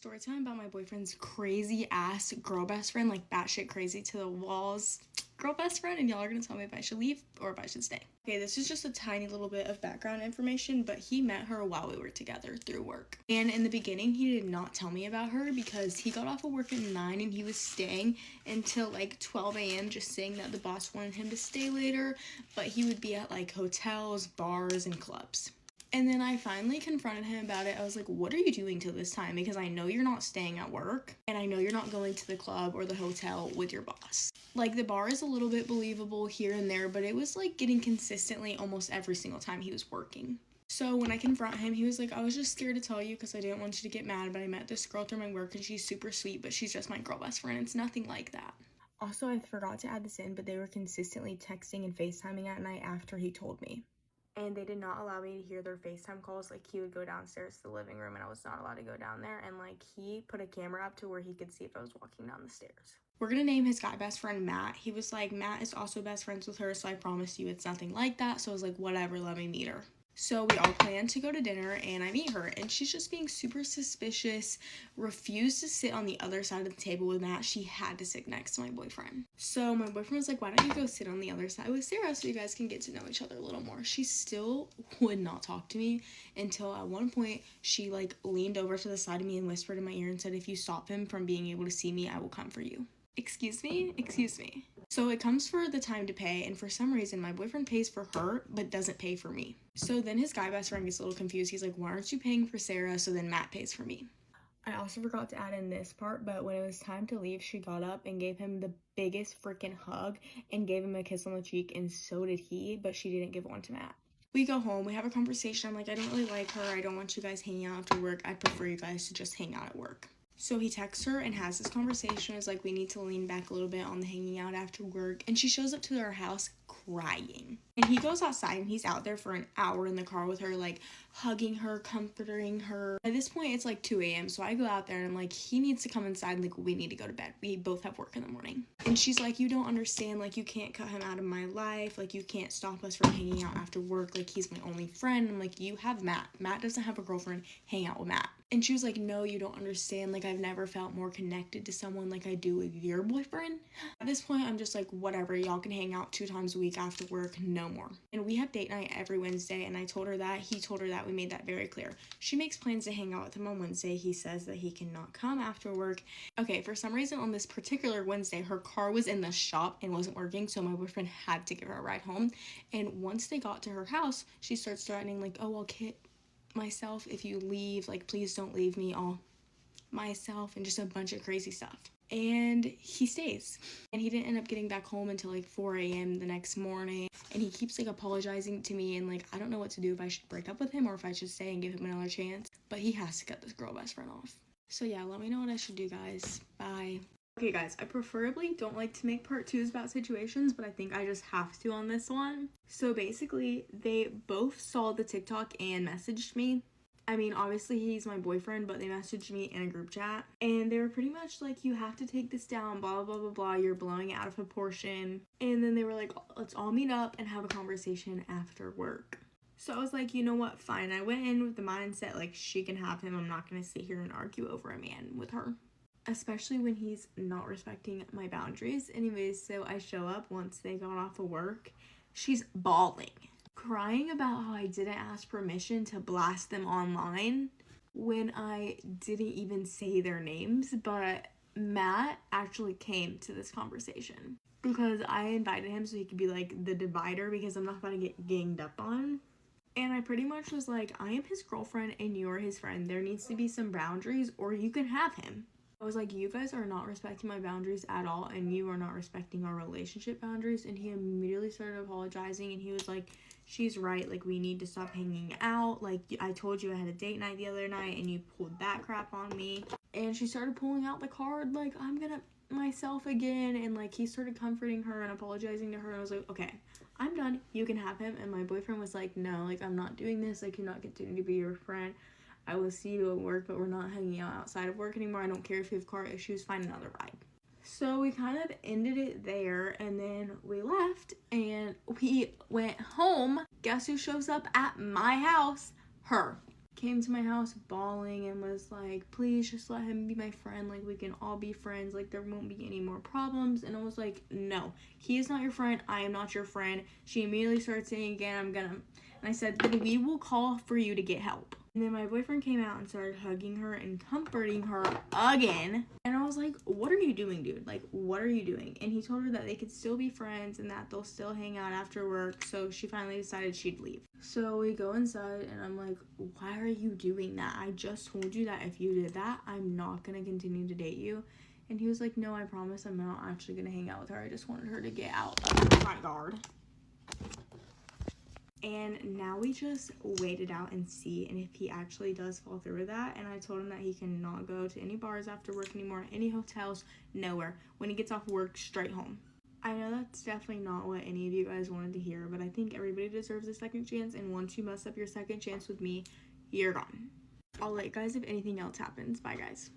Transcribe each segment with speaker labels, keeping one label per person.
Speaker 1: Story time about my boyfriend's crazy ass girl best friend, like batshit crazy to the walls girl best friend, and y'all are gonna tell me if I should leave or if I should stay. Okay, this is just a tiny little bit of background information, but he met her while we were together through work. And in the beginning, he did not tell me about her because he got off of work at 9 and he was staying until like 12 a.m. just saying that the boss wanted him to stay later, but he would be at like hotels, bars, and clubs. And then I finally confronted him about it. I was like, what are you doing till this time? Because I know you're not staying at work, and I know you're not going to the club or the hotel with your boss. Like, the bar is a little bit believable here and there, but it was like getting consistently almost every single time he was working. So when I confront him, he was like, I was just scared to tell you because I didn't want you to get mad, but I met this girl through my work and she's super sweet, but she's just my girl best friend. It's nothing like that. Also, I forgot to add this in, but they were consistently texting and FaceTiming at night after he told me. And they did not allow me to hear their FaceTime calls. Like, he would go downstairs to the living room and I was not allowed to go down there. And like, he put a camera up to where he could see if I was walking down the stairs. We're gonna name his guy best friend Matt. He was like, Matt is also best friends with her, so I promise you it's nothing like that. So I was like, whatever, let me meet her. So we all planned to go to dinner and I meet her and she's just being super suspicious, refused to sit on the other side of the table with Matt. She had to sit next to my boyfriend. So my boyfriend was like, why don't you go sit on the other side with Sarah so you guys can get to know each other a little more. She still would not talk to me until at one point she like leaned over to the side of me and whispered in my ear and said, if you stop him from being able to see me, I will come for you. Excuse me? Excuse me. So it comes for the time to pay, and for some reason my boyfriend pays for her but doesn't pay for me. So then his guy best friend gets a little confused. He's like, why aren't you paying for Sarah? So then Matt pays for me. I also forgot to add in this part, but when it was time to leave, she got up and gave him the biggest freaking hug and gave him a kiss on the cheek, and so did he, but she didn't give one to Matt. We go home, we have a conversation. I'm like, I don't really like her. I don't want you guys hanging out after work. I prefer you guys to just hang out at work. So he texts her and has this conversation. It's like, we need to lean back a little bit on the hanging out after work. And she shows up to our house crying. And he goes outside and he's out there for an hour in the car with her, like hugging her, comforting her. At this point, it's like 2 a.m. So I go out there and I'm like, he needs to come inside. Like, we need to go to bed. We both have work in the morning. And she's like, you don't understand. Like, you can't cut him out of my life. Like, you can't stop us from hanging out after work. Like, he's my only friend. I'm like, you have Matt. Matt doesn't have a girlfriend. Hang out with Matt. And she was like, no, you don't understand. Like, I've never felt more connected to someone like I do with your boyfriend. At this point, I'm just like, whatever. Y'all can hang out 2 times a week after work. No more. And we have date night every Wednesday. And I told her that. He told her that. We made that very clear. She makes plans to hang out with him on Wednesday. He says that he cannot come after work. Okay, for some reason on this particular Wednesday, her car was in the shop and wasn't working. So my boyfriend had to give her a ride home. And once they got to her house, she starts threatening, like, oh, I'll kill myself if you leave, like, please don't leave me all myself, and just a bunch of crazy stuff. And he stays, and he didn't end up getting back home until like 4 a.m. the next morning, and he keeps like apologizing to me, and like, I don't know what to do, if I should break up with him or if I should stay and give him another chance, but he has to cut this girl best friend off. So yeah, let me know what I should do, guys. Bye. Okay guys, I preferably don't like to make part 2s about situations, but I think I just have to on this one. So basically, they both saw the TikTok and messaged me. I mean, obviously he's my boyfriend, but they messaged me in a group chat. And they were pretty much like, you have to take this down, blah, blah, blah, blah, you're blowing it out of proportion. And then they were like, let's all meet up and have a conversation after work. So I was like, you know what, fine. I went in with the mindset, like, she can have him. I'm not going to sit here and argue over a man with her, especially when he's not respecting my boundaries. Anyways, so I show up once they got off of work. She's bawling, crying about how I didn't ask permission to blast them online when I didn't even say their names. But Matt actually came to this conversation because I invited him so he could be like the divider, because I'm not about to get ganged up on. And I pretty much was like, I am his girlfriend and you're his friend. There needs to be some boundaries or you can have him. I was like, you guys are not respecting my boundaries at all, and you are not respecting our relationship boundaries. And he immediately started apologizing, and he was like, she's right, like, we need to stop hanging out. Like, I told you I had a date night the other night and you pulled that crap on me. And she started pulling out the card like, I'm gonna myself again. And like, he started comforting her and apologizing to her, and I was like, okay, I'm done, you can have him. And my boyfriend was like, no, like, I'm not doing this. I cannot continue to be your friend. I will see you at work, but we're not hanging out outside of work anymore. I don't care if you have car issues, find another ride. So we kind of ended it there, and then we left and we went home. Guess who shows up at my house? Her. came to my house bawling and was like, please just let him be my friend, like we can all be friends, like there won't be any more problems. And I was like, no, he is not your friend, I am not your friend. She immediately started saying again, and I said, then we will call for you to get help. And then my boyfriend came out and started hugging her and comforting her again. And I was like, what are you doing, dude? Like, what are you doing? And he told her that they could still be friends and that they'll still hang out after work. So she finally decided she'd leave. So we go inside and I'm like, why are you doing that? I just told you that if you did that, I'm not going to continue to date you. And he was like, no, I promise I'm not actually going to hang out with her. I just wanted her to get out of my guard. And now we just wait it out and see, and if he actually does fall through with that. And I told him that he cannot go to any bars after work anymore, any hotels, nowhere. When he gets off work, straight home. I know that's definitely not what any of you guys wanted to hear, but I think everybody deserves a second chance, and once you mess up your second chance with me, you're gone. I'll let you guys if anything else happens. Bye, guys.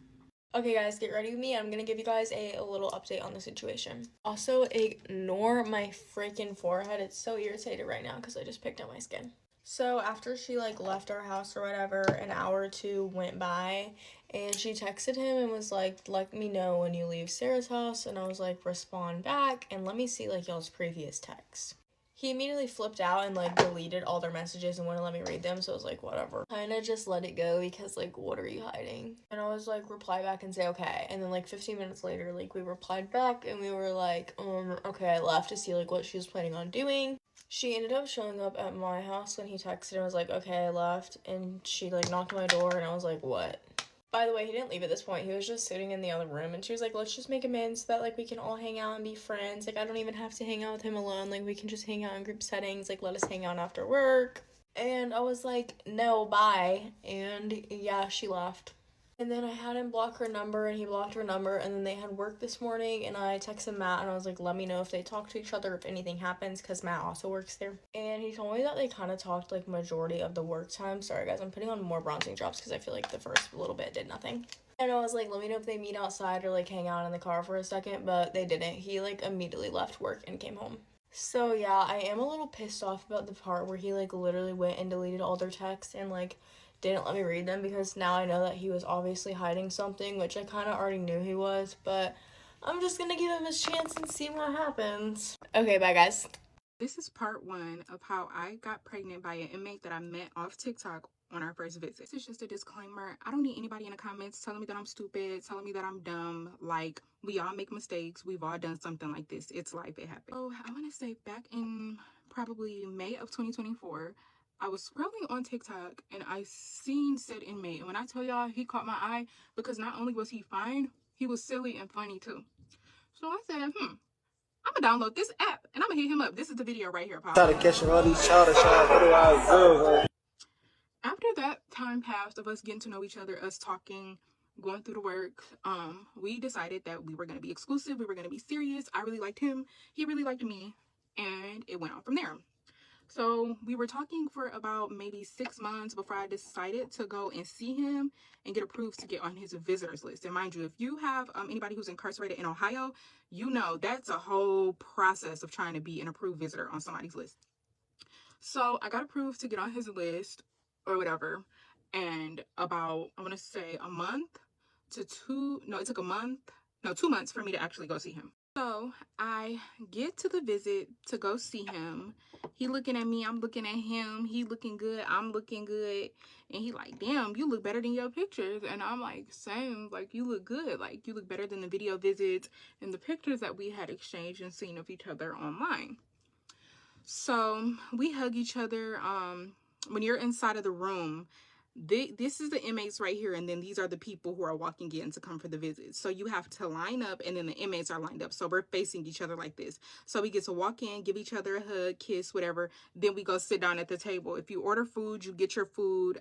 Speaker 1: Okay, guys, get ready with me. I'm gonna give you guys a little update on the situation. Also, ignore my freaking forehead. It's so irritated right now because I just picked up my skin. So after she like left our house or whatever, an hour or two went by, and she texted him and was like, let me know when you leave Sarah's house. And I was like, respond back and let me see like y'all's previous texts. He immediately flipped out and like deleted all their messages and wouldn't let me read them, so I was like, whatever. Kinda just let it go because like, what are you hiding? And I was like, reply back and say okay. And then like 15 minutes later, like we replied back and we were like, okay, I left to see like what she was planning on doing. She ended up showing up at my house when he texted and was like, okay, I left. And she like knocked on my door and I was like, what? By the way, he didn't leave at this point. He was just sitting in the other room, and she was like, let's just make amends so that, like, we can all hang out and be friends. Like, I don't even have to hang out with him alone. Like, we can just hang out in group settings. Like, let us hang out after work. And I was like, no, bye. And yeah, she left. And then I had him block her number, and he blocked her number, and then they had work this morning, and I texted Matt, and I was like, let me know if they talk to each other, if anything happens, because Matt also works there. And he told me that they kind of talked, like, majority of the work time. Sorry, guys, I'm putting on more bronzing drops, because I feel like the first little bit did nothing. And I was like, let me know if they meet outside or, like, hang out in the car for a second, but they didn't. He, like, immediately left work and came home. So, yeah, I am a little pissed off about the part where he, like, literally went and deleted all their texts and, like, didn't let me read them, because now I know that he was obviously hiding something, which I kind of already knew he was, but I'm just gonna give him his chance and see what happens. Okay, bye, guys.
Speaker 2: This is part 1 of how I got pregnant by an inmate that I met off TikTok on our first visit. This is just a disclaimer. I don't need anybody in the comments telling me that I'm stupid, telling me that I'm dumb. Like, we all make mistakes. We've all done something like this. It's life. It happens. So I want to say back in probably May of 2024, I was scrolling on TikTok and I seen said inmate. And when I tell y'all, he caught my eye because not only was he fine, he was silly and funny too. So I said, I'm gonna download this app and I'm gonna hit him up. This is the video right here, Pop.
Speaker 3: Try to catch all these childish. What do I do?
Speaker 2: After that time passed of us getting to know each other, us talking, going through the work, we decided that we were gonna be exclusive. We were gonna be serious. I really liked him. He really liked me, and it went on from there. So we were talking for about maybe 6 months before I decided to go and see him and get approved to get on his visitors list. And mind you, if you have anybody who's incarcerated in Ohio, you know that's a whole process of trying to be an approved visitor on somebody's list. So I got approved to get on his list or whatever. And about, I want to say a month to it took 2 months for me to actually go see him. So I get to the visit to go see him. He looking at me, I'm looking at him. He looking good, I'm looking good. And he like, damn, you look better than your pictures. And I'm like, same, like, you look good. Like, you look better than the video visits and the pictures that we had exchanged and seen of each other online. So we hug each other. When you're inside of the room, this is the inmates right here, and then these are the people who are walking in to come for the visit. So you have to line up, and then the inmates are lined up. So we're facing each other like this. So we get to walk in, give each other a hug, kiss, whatever. Then we go sit down at the table. If you order food, you get your food.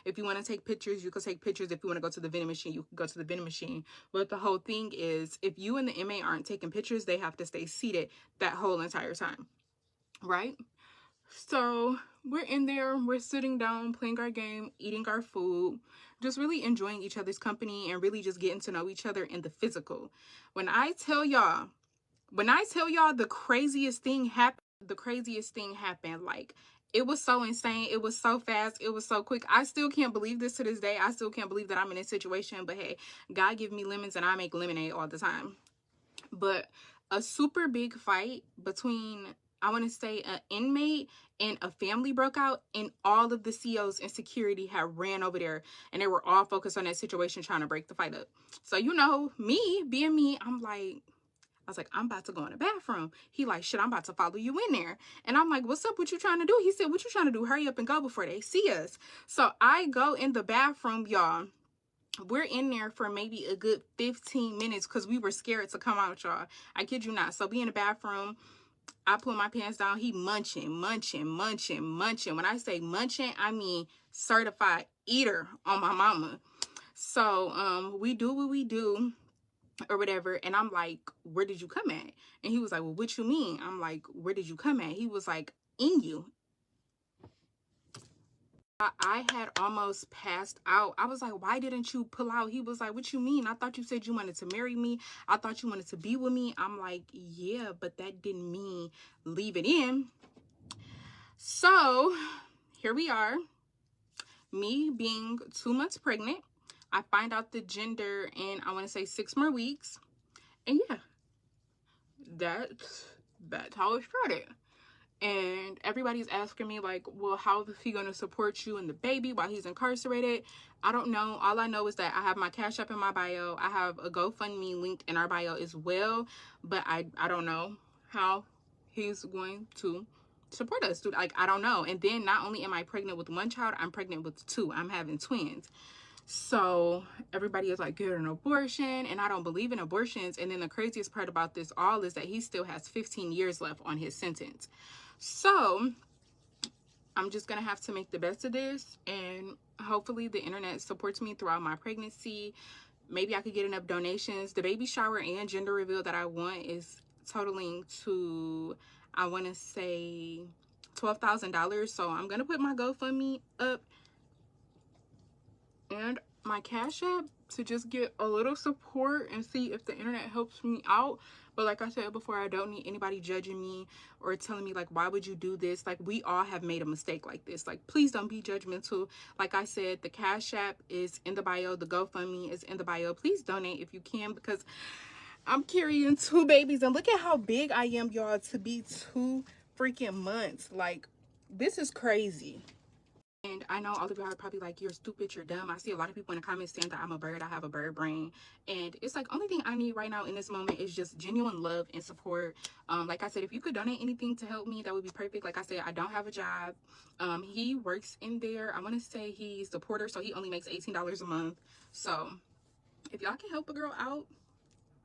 Speaker 2: If you want to take pictures, you can take pictures. If you want to go to the vending machine, you can go to the vending machine. But the whole thing is, if you and the inmate aren't taking pictures, they have to stay seated that whole entire time. Right? So we're in there, we're sitting down, playing our game, eating our food, just really enjoying each other's company and really just getting to know each other in the physical. When I tell y'all the craziest thing happened, like It was so insane. It was so fast. It was so quick. I still can't believe this to this day. I still can't believe that I'm in this situation. But hey, God give me lemons and I make lemonade all the time. But a super big fight between, I want to say, an inmate and a family broke out, and all of the COs and security had ran over there, and they were all focused on that situation trying to break the fight up. So, you know, me being me, I was like, I'm about to go in the bathroom. He like, shit, I'm about to follow you in there. And I'm like, what's up? What you trying to do? He said, what you trying to do? Hurry up and go before they see us. So I go in the bathroom, y'all. We're in there for maybe a good 15 minutes because we were scared to come out, y'all. I kid you not. So we in the bathroom. I pull my pants down. He munching. When I say munching, I mean certified eater on my mama. So we do what we do, or whatever, and I'm like, where did you come at? And he was like, well, what you mean? I'm like, where did you come at? He was like, in you. I had almost passed out. I was like, why didn't you pull out? He was like, what you mean? I thought you said you wanted to marry me. I thought you wanted to be with me. I'm like, yeah, but that didn't mean leave it in. So here we are, me being 2 months pregnant. I find out the gender in, I want to say, 6 more weeks. And yeah, that's how it started. And everybody's asking me like, well, how is he going to support you and the baby while he's incarcerated? I don't know. All I know is that I have my Cash App in my bio. I have a GoFundMe linked in our bio as well. But I don't know how he's going to support us. Dude, like, I don't know. And then not only am I pregnant with 1 child, I'm pregnant with 2. I'm having twins. So everybody is like, get an abortion, and I don't believe in abortions. And then the craziest part about this all is that he still has 15 years left on his sentence. So I'm just gonna have to make the best of this, and hopefully the internet supports me throughout my pregnancy. Maybe I could get enough donations. The baby shower and gender reveal that I want is totaling to, I want to say, $12,000. So I'm gonna put my GoFundMe up and my Cash App to just get a little support and see if the internet helps me out. But like I said before, I don't need anybody judging me or telling me like, why would you do this? Like, we all have made a mistake like this. Like, please don't be judgmental. Like I said, the Cash App is in the bio. The GoFundMe is in the bio. Please donate if you can, because I'm carrying 2 babies, and look at how big I am, y'all, to be 2 freaking months. Like, this is crazy. And I know all of y'all are probably like, you're stupid, you're dumb. I see a lot of people in the comments saying that I'm a bird, I have a bird brain. And it's like, only thing I need right now in this moment is just genuine love and support. Like I said, if you could donate anything to help me, that would be perfect. Like I said, I don't have a job. He works in there. I want to say he's the porter, so he only makes $18 a month. So if y'all can help a girl out,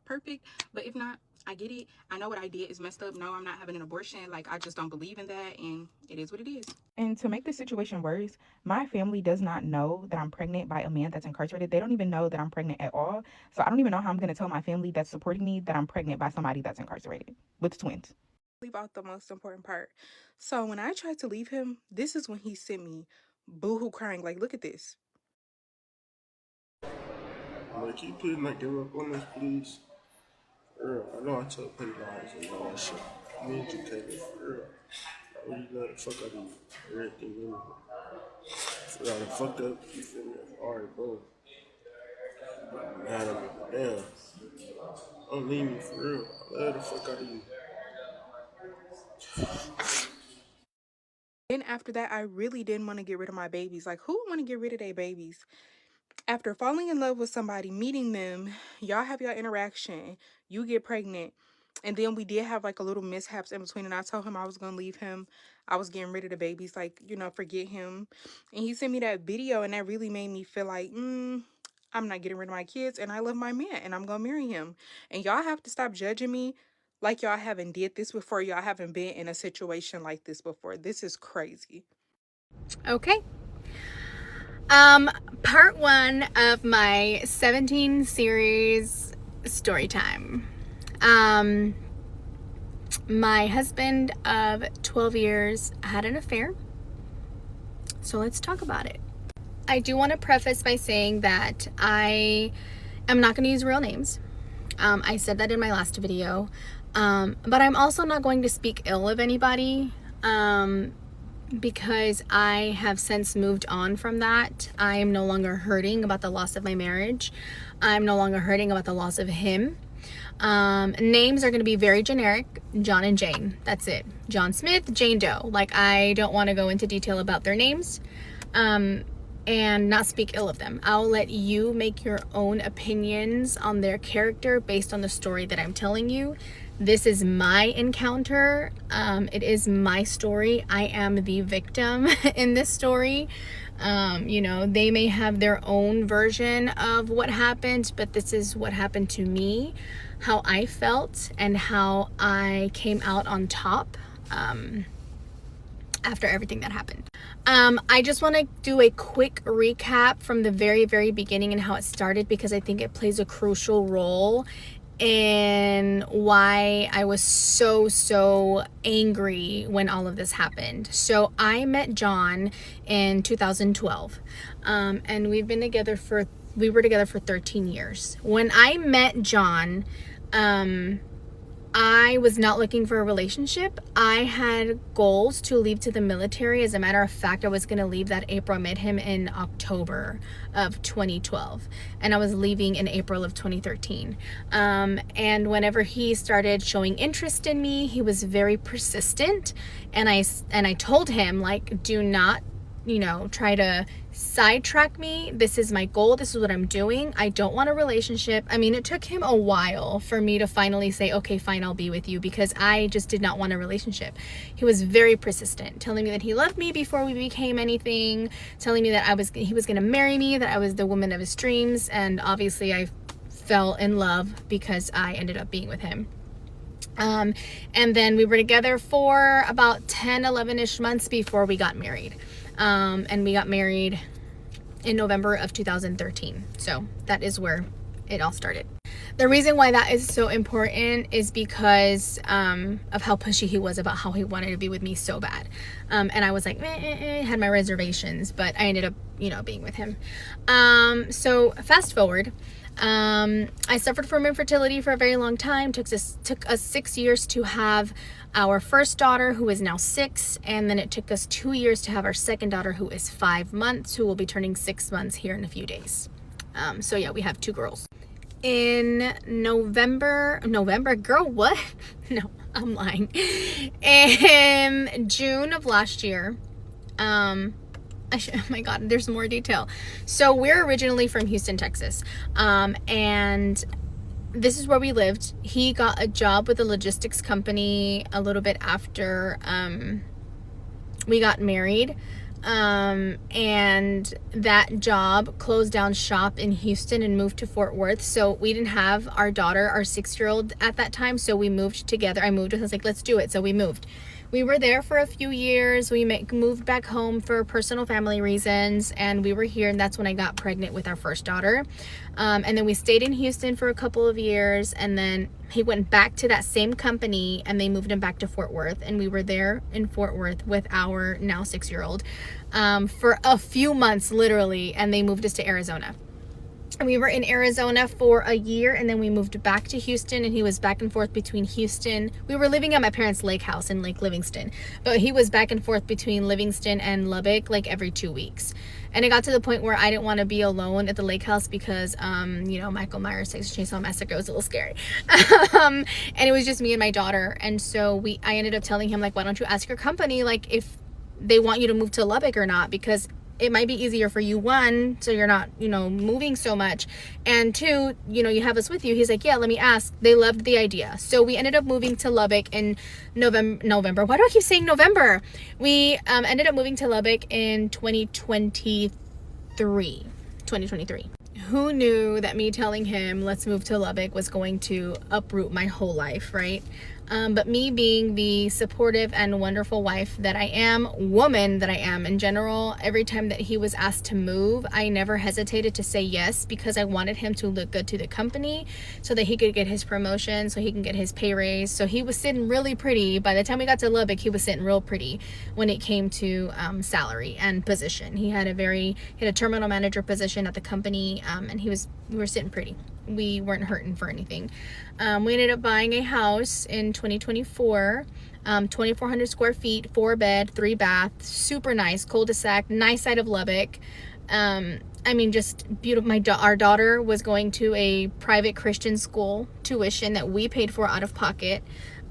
Speaker 2: perfect. But if not, I get it. I know what I did is messed up. No, I'm not having an abortion. Like, I just don't believe in that, and it is what it is. And to make the situation worse, my family does not know that I'm pregnant by a man that's incarcerated. They don't even know that I'm pregnant at all. So I don't even know how I'm going to tell my family that's supporting me that I'm pregnant by somebody that's incarcerated with twins. Leave out the most important part. So when I tried to leave him, this is when he sent me boohoo crying. Like, look at this.
Speaker 3: Like, can you please not give up on this, please? For real, I know I told petty lies and all that shit. Me and you, Taylor, for real. I really love the fuck out of you. Everything in me. For real, I fucked up, you feel me? Alright, bro. I'm mad at me, but damn. Don't leave me, for real. I love the fuck out of you.
Speaker 2: Then after that, I really didn't want to get rid of my babies. Like, who want to get rid of their babies? After falling in love with somebody, meeting them, y'all have your interaction, you get pregnant, and then we did have like a little mishaps in between, and I told him I was gonna leave him. I was getting rid of the babies, like, you know, forget him. And he sent me that video, and that really made me feel like, I'm not getting rid of my kids, and I love my man, and I'm gonna marry him. And y'all have to stop judging me like y'all haven't did this before. Y'all haven't been in a situation like this before. This is crazy.
Speaker 4: Okay. Part 1 of my 17 series story time. My husband of 12 years had an affair. So let's talk about it. I do want to preface by saying that I am not going to use real names. I said that in my last video. But I'm also not going to speak ill of anybody. because I have since moved on from that. I am no longer hurting about the loss of my marriage. I'm no longer hurting about the loss of him. Names are going to be very generic. John and Jane. That's it. John Smith, Jane Doe. Like, I don't want to go into detail about their names and not speak ill of them. I'll let you make your own opinions on their character based on the story that I'm telling you. This is my encounter. It is my story. I am the victim in this story. You know, they may have their own version of what happened, but this is what happened to me, how I felt, and how I came out on top after everything that happened. I just want to do a quick recap from the very, very beginning and how it started, because I think it plays a crucial role in why I was so angry when all of this happened. So I met John in 2012, and we were together for 13 years. When I met John, I was not looking for a relationship. I had goals to leave to the military. As a matter of fact, I was going to leave that April. I met him in October of 2012, and I was leaving in April of 2013. And whenever he started showing interest in me, he was very persistent. And I told him, like, do not, you know, try to sidetrack me. This is my goal. This is what I'm doing. I don't want a relationship. I mean, it took him a while for me to finally say, okay, fine, I'll be with you, because I just did not want a relationship. He was very persistent, telling me that he loved me before we became anything, telling me that he was going to marry me, that I was the woman of his dreams. And obviously I fell in love because I ended up being with him. And then we were together for about 10, 11-ish months before we got married. And we got married in November of 2013. So that is where it all started. The reason why that is so important is because of how pushy he was about how he wanted to be with me so bad. And I was like, had my reservations, but I ended up, you know, being with him. So fast forward. I suffered from infertility for a very long time. Took us 6 years to have our first daughter, who is now 6, and then it took us 2 years to have our second daughter, who is 5 months, who will be turning 6 months here in a few days. So yeah, we have 2 girls. In November, girl, what? No, I'm lying. In June of last year, oh my God, there's more detail. So we're originally from Houston, Texas. And this is where we lived. He got a job with a logistics company a little bit after we got married. And that job closed down shop in Houston and moved to Fort Worth. So we didn't have our daughter, our 6-year-old at that time. So we moved together. I moved with her. I was like, let's do it. So we moved. We were there for a few years. We moved back home for personal family reasons, and we were here, and that's when I got pregnant with our first daughter. And then we stayed in Houston for a couple of years, and then he went back to that same company, and they moved him back to Fort Worth, and we were there in Fort Worth with our now 6-year-old for a few months, literally, and they moved us to Arizona. We were in Arizona for a year, and then we moved back to Houston, and he was back and forth between Houston. We were living at my parents' lake house in Lake Livingston, but he was back and forth between Livingston and Lubbock like every 2 weeks. And it got to the point where I didn't want to be alone at the lake house because, you know, Michael Myers' Texas Chainsaw Massacre was a little scary. And it was just me and my daughter. And so I ended up telling him, like, why don't you ask your company, like, if they want you to move to Lubbock or not, because it might be easier for you, 1, so you're not, you know, moving so much, and 2, you know, you have us with you. He's like, yeah, let me ask. They loved the idea. So we ended up moving to Lubbock in November. Why do I keep saying November? We ended up moving to Lubbock in 2023. Who knew that me telling him let's move to Lubbock was going to uproot my whole life, right? But me being the supportive and wonderful wife that I am, woman that I am in general, every time that he was asked to move, I never hesitated to say yes, because I wanted him to look good to the company so that he could get his promotion, so he can get his pay raise. So he was sitting really pretty. By the time we got to Lubbock, he was sitting real pretty when it came to salary and position. He had a terminal manager position at the company, and we were sitting pretty. we weren't hurting for anything. We ended up buying a house in 2024, 2,400 square feet, 4 bed, 3 bath, super nice, cul-de-sac, nice side of Lubbock. I mean, just beautiful. Our daughter was going to a private Christian school tuition that we paid for out of pocket.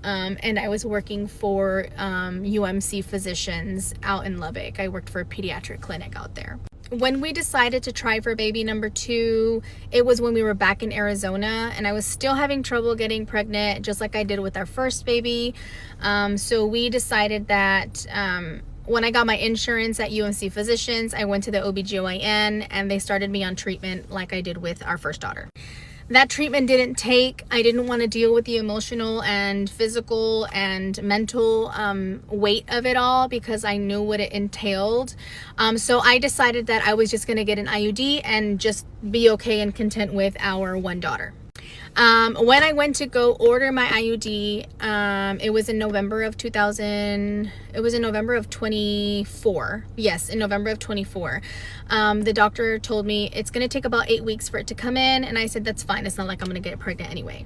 Speaker 4: And I was working for UMC physicians out in Lubbock. I worked for a pediatric clinic out there. When we decided to try for baby number 2, it was when we were back in Arizona, and I was still having trouble getting pregnant, just like I did with our first baby. So we decided that when I got my insurance at UMC Physicians, I went to the OBGYN, and they started me on treatment like I did with our first daughter. That treatment didn't take. I didn't want to deal with the emotional and physical and mental weight of it all, because I knew what it entailed. So I decided that I was just going to get an IUD and just be okay and content with our one daughter. When I went to go order my IUD, it was in November of 24. Yes, in November of 24. The doctor told me it's going to take about 8 weeks for it to come in. And I said, that's fine. It's not like I'm going to get pregnant anyway.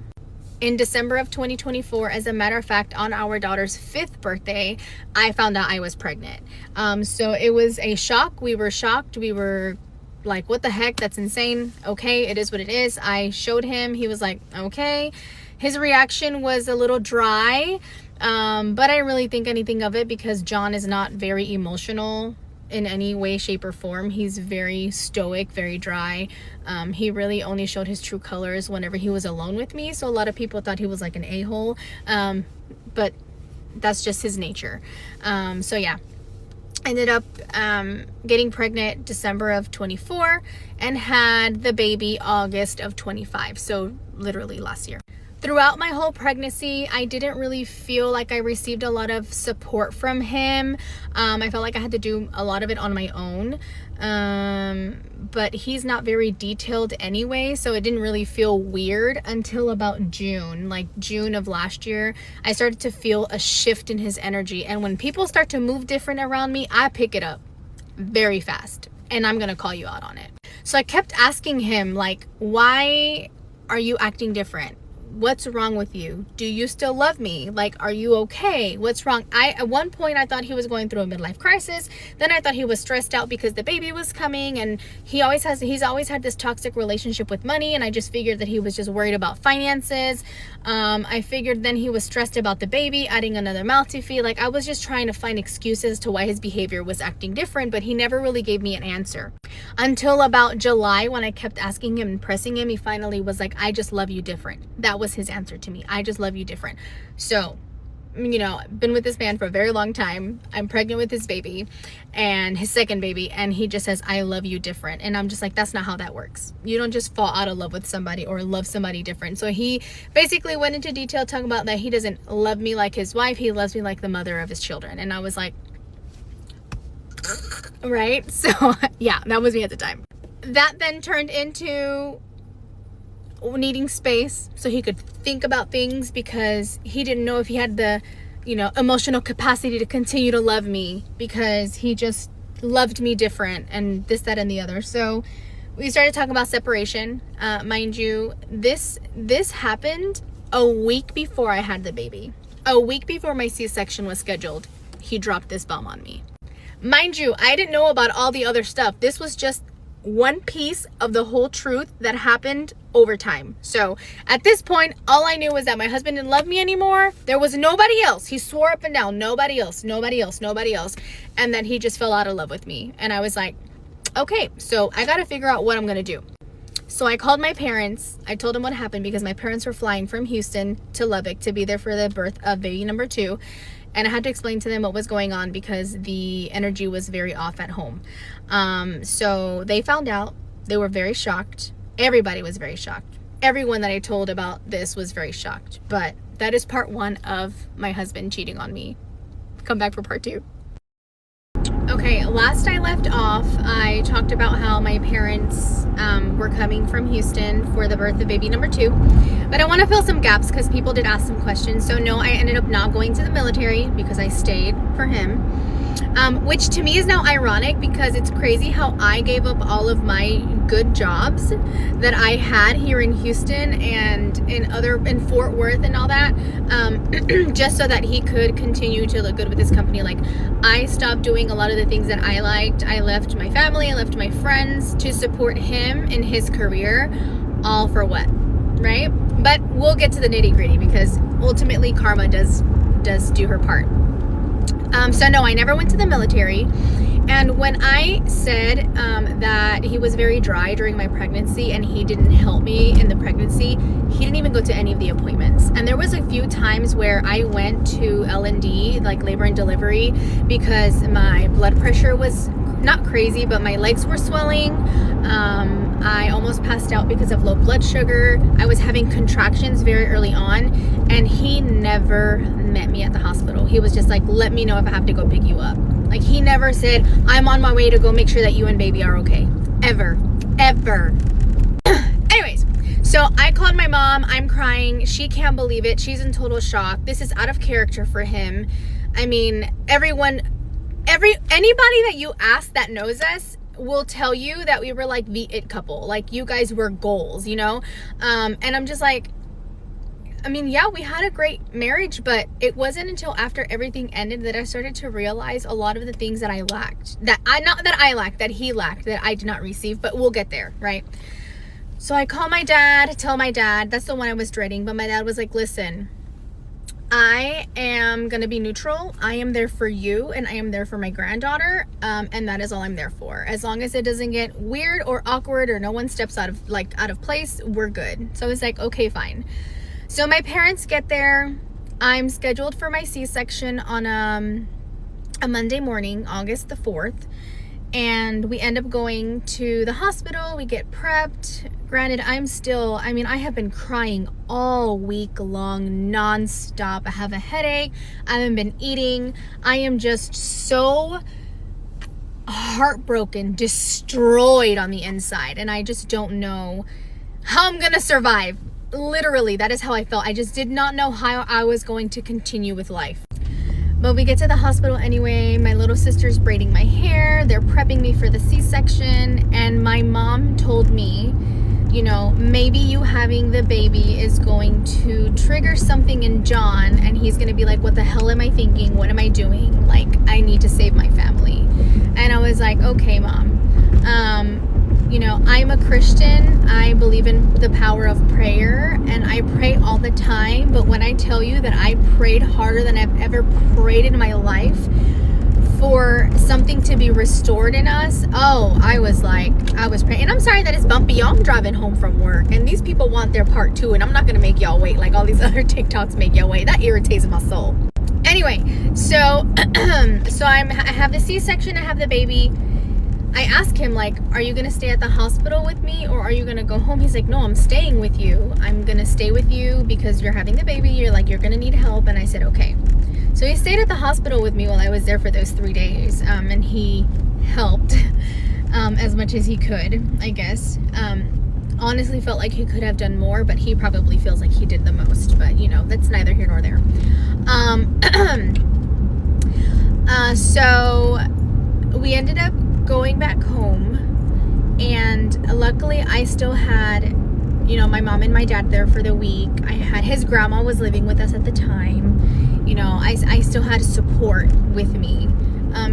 Speaker 4: In December of 2024, as a matter of fact, on our daughter's 5th birthday, I found out I was pregnant. So it was a shock. We were shocked. We were like, what the heck? That's insane. Okay, it is what it is. I showed him. He was like, okay. His reaction was a little dry, but I didn't really think anything of it, because John is not very emotional in any way, shape, or form. He's very stoic, very dry. He really only showed his true colors whenever he was alone with me. So a lot of people thought he was like an a-hole, but that's just his nature. So yeah. Ended up getting pregnant December of 24 and had the baby August of 25. So literally last year. Throughout my whole pregnancy, I didn't really feel like I received a lot of support from him. I felt like I had to do a lot of it on my own. But he's not very detailed anyway, so it didn't really feel weird until about June. Like June of last year, I started to feel a shift in his energy. And when people start to move different around me, I pick it up very fast. And I'm gonna call you out on it. So I kept asking him, like, why are you acting different? What's wrong with you? Do you still love me? Like, are you okay? What's wrong? At one point I thought he was going through a midlife crisis. Then I thought he was stressed out because the baby was coming, and he's always had this toxic relationship with money, and I just figured that he was just worried about finances. I figured then he was stressed about the baby, adding another mouth to feed. Like, I was just trying to find excuses to why his behavior was acting different, but he never really gave me an answer. Until about July, when I kept asking him and pressing him, he finally was like, I just love you different. That was his answer to me. I just love you different. So, you know, been with this man for a very long time. I'm pregnant with his baby, and his second baby, and he just says, I love you different. And I'm just like, that's not how that works. You don't just fall out of love with somebody or love somebody different. So he basically went into detail talking about that he doesn't love me like his wife. He loves me like the mother of his children. And I was like, right? So yeah, that was me at the time. That then turned into needing space so he could think about things, because he didn't know if he had the, you know, emotional capacity to continue to love me, because he just loved me different and this, that, and the other. So we started talking about separation. Mind you, this happened a week before I had the baby. A week before my C-section was scheduled, he dropped this bomb on me. Mind you, I didn't know about all the other stuff. This was just one piece of the whole truth that happened over time. So at this point, all I knew was that my husband didn't love me anymore. There was nobody else. He swore up and down, nobody else, nobody else, nobody else. And then he just fell out of love with me. And I was like, okay, so I got to figure out what I'm going to do. So I called my parents. I told them what happened, because my parents were flying from Houston to Lubbock to be there for the birth of baby number 2. And I had to explain to them what was going on, because the energy was very off at home. So they found out. They were very shocked. Everybody was very shocked. Everyone that I told about this was very shocked. But that is part 1 of my husband cheating on me. Come back for part 2. Okay, last I left off, I talked about how my parents were coming from Houston for the birth of baby number 2. But I want to fill some gaps, because people did ask some questions. So no, I ended up not going to the military, because I stayed for him. Which to me is now ironic, because it's crazy how I gave up all of my good jobs that I had here in Houston and in Fort Worth and all that, just so that he could continue to look good with his company. Like, I stopped doing a lot of the things that I liked. I left my family, I left my friends to support him in his career, all for what, right? But we'll get to the nitty-gritty, because ultimately karma does do her part. So no, I never went to the military. And when I said that he was very dry during my pregnancy and he didn't help me in the pregnancy, he didn't even go to any of the appointments. And there was a few times where I went to L&D, like labor and delivery, because my blood pressure was not crazy, but my legs were swelling. I almost passed out because of low blood sugar. I was having contractions very early on, and he never met me at the hospital. He was just like, let me know if I have to go pick you up. Like, he never said, I'm on my way to go make sure that you and baby are okay. Ever. Anyways, so I called my mom. I'm crying. She can't believe it. She's in total shock. This is out of character for him. I mean, anybody that you ask that knows us will tell you that we were like the it couple. Like, you guys were goals, you know? And I'm just like, I mean, yeah, we had a great marriage, but it wasn't until after everything ended that I started to realize a lot of the things that I lacked. That he lacked, that I did not receive, but we'll get there, right? So I call my dad, tell my dad, that's the one I was dreading, but my dad was like, listen, I am going to be neutral. I am there for you, and I am there for my granddaughter, and that is all I'm there for. As long as it doesn't get weird or awkward or no one steps out of place, we're good. So I was like, okay, fine. So my parents get there. I'm scheduled for my C-section on a Monday morning, August the 4th. And we end up going to the hospital. We get prepped. Granted, I have been crying all week long, nonstop. I have a headache. I haven't been eating. I am just so heartbroken, destroyed on the inside. And I just don't know how I'm gonna survive. Literally, that is how I felt. I just did not know how I was going to continue with life. But we get to the hospital anyway. My little sister's braiding my hair. They're prepping me for the C-section. And my mom told me, you know, maybe you having the baby is going to trigger something in John. And he's going to be like, what the hell am I thinking? What am I doing? Like, I need to save my family. And I was like, okay, Mom. You know, I'm a Christian. I believe in the power of prayer, and I pray all the time. But when I tell you that I prayed harder than I've ever prayed in my life for something to be restored in us, I was praying. And I'm sorry that it's bumpy. I'm driving home from work, and these people want their part too, and I'm not going to make y'all wait like all these other TikToks make y'all wait. That irritates my soul. Anyway, so I have the C-section, I have the baby. I asked him, like, are you going to stay at the hospital with me, or are you going to go home? He's like, no, I'm staying with you. I'm going to stay with you because you're having the baby. You're going to need help. And I said, okay. So he stayed at the hospital with me while I was there for those 3 days. And he helped as much as he could, I guess. Honestly felt like he could have done more, but he probably feels like he did the most. But, you know, that's neither here nor there. So we ended up going back home, and luckily I still had, you know, my mom and my dad there for the week. I had his grandma was living with us at the time. You know, I still had support with me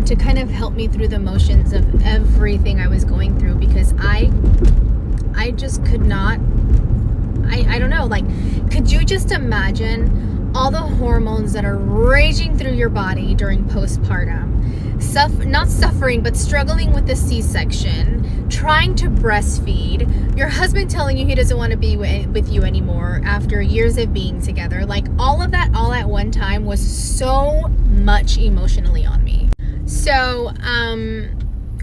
Speaker 4: to kind of help me through the motions of everything I was going through, because I just could not, I don't know, like, could you just imagine all the hormones that are raging through your body during postpartum? Not suffering, but struggling with the C-section, trying to breastfeed, your husband telling you he doesn't want to be with you anymore after years of being together. Like, all of that all at one time was so much emotionally on me. So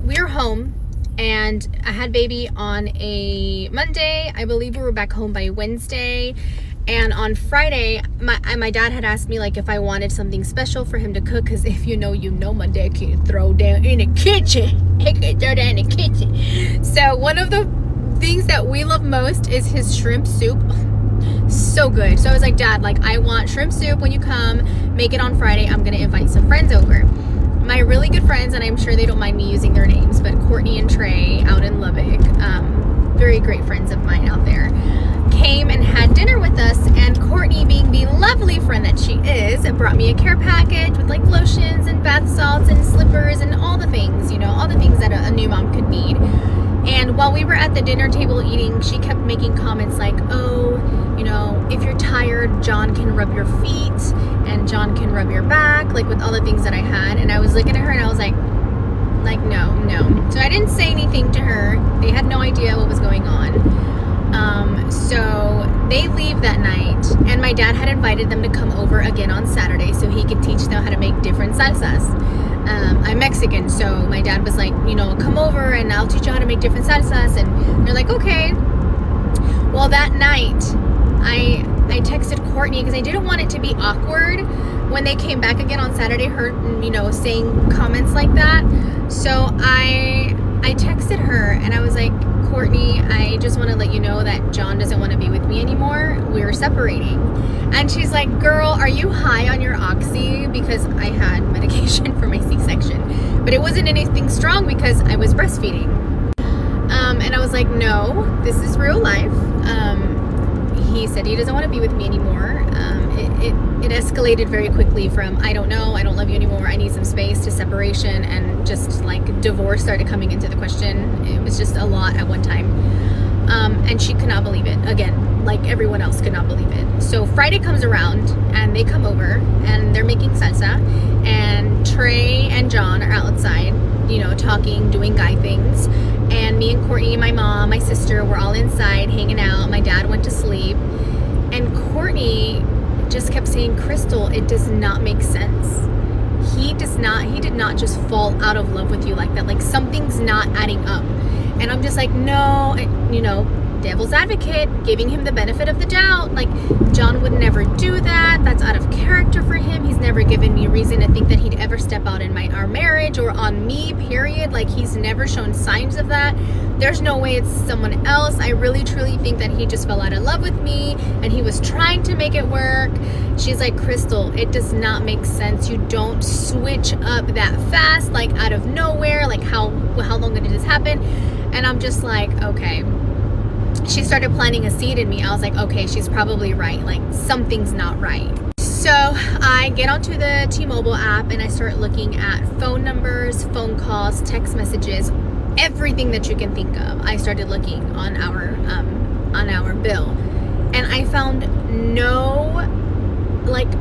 Speaker 4: we were home, and I had baby on a Monday. I believe we were back home by Wednesday. And on Friday, my dad had asked me, like, if I wanted something special for him to cook, because if you know, my dad can throw down in the kitchen. He can throw down in the kitchen. So one of the things that we love most is his shrimp soup. So good. So I was like, Dad, like, I want shrimp soup when you come. Make it on Friday. I'm going to invite some friends over. my really good friends, and I'm sure they don't mind me using their names, but Courtney and Trey out in Lubbock, very great friends of mine out there, came and had dinner with us. And Courtney, being the lovely friend that she is, brought me a care package with like lotions and bath salts and slippers and all the things, you know, all the things that a new mom could need. And while we were at the dinner table eating, she kept making comments like, oh, you know, if you're tired, John can rub your feet and John can rub your back, like with all the things that I had. And I was looking at her and I was like, no. So I didn't say anything to her. They had no idea what was going on. So they leave that night, and my dad had invited them to come over again on Saturday so he could teach them how to make different salsas. I'm Mexican, so my dad was like, you know, come over and I'll teach you how to make different salsas. And they're like, okay. Well, that night I texted Courtney because I didn't want it to be awkward when they came back again on Saturday, her, you know, saying comments like that. So I texted her and I was like, Courtney, I just want to let you know that John doesn't want to be with me anymore. We're separating. And she's like, girl, are you high on your oxy? Because I had medication for my C-section, but it wasn't anything strong because I was breastfeeding. And I was like, no, this is real life. He said he doesn't want to be with me anymore. It escalated very quickly from I don't know, I don't love you anymore, I need some space, to separation, and just like divorce started coming into the question. It was just a lot at one time. And she could not believe it. Again, like everyone else could not believe it. So Friday comes around and they come over and they're making salsa, and Trey and John are outside, you know, talking, doing guy things. And me and Courtney, my mom, my sister, were all inside hanging out. My dad went to sleep. And Courtney just kept saying, Crystal, it does not make sense. He did not just fall out of love with you like that. Like, something's not adding up. And I'm just like, no, you know, devil's advocate, giving him the benefit of the doubt. Like, John would never do that. That's out of character for him. He's never given me a reason to think that he'd ever step out in our marriage or on me, period. Like, he's never shown signs of that. There's no way it's someone else. I really, truly think that he just fell out of love with me and he was trying to make it work. She's like, Crystal, it does not make sense. You don't switch up that fast, like out of nowhere. Like, how long did this happen? And I'm just like, okay. She started planting a seed in me. I was like, okay, she's probably right. Like, something's not right. So I get onto the T-Mobile app and I start looking at phone numbers, phone calls, text messages, everything that you can think of. I started looking on our bill, and I found no like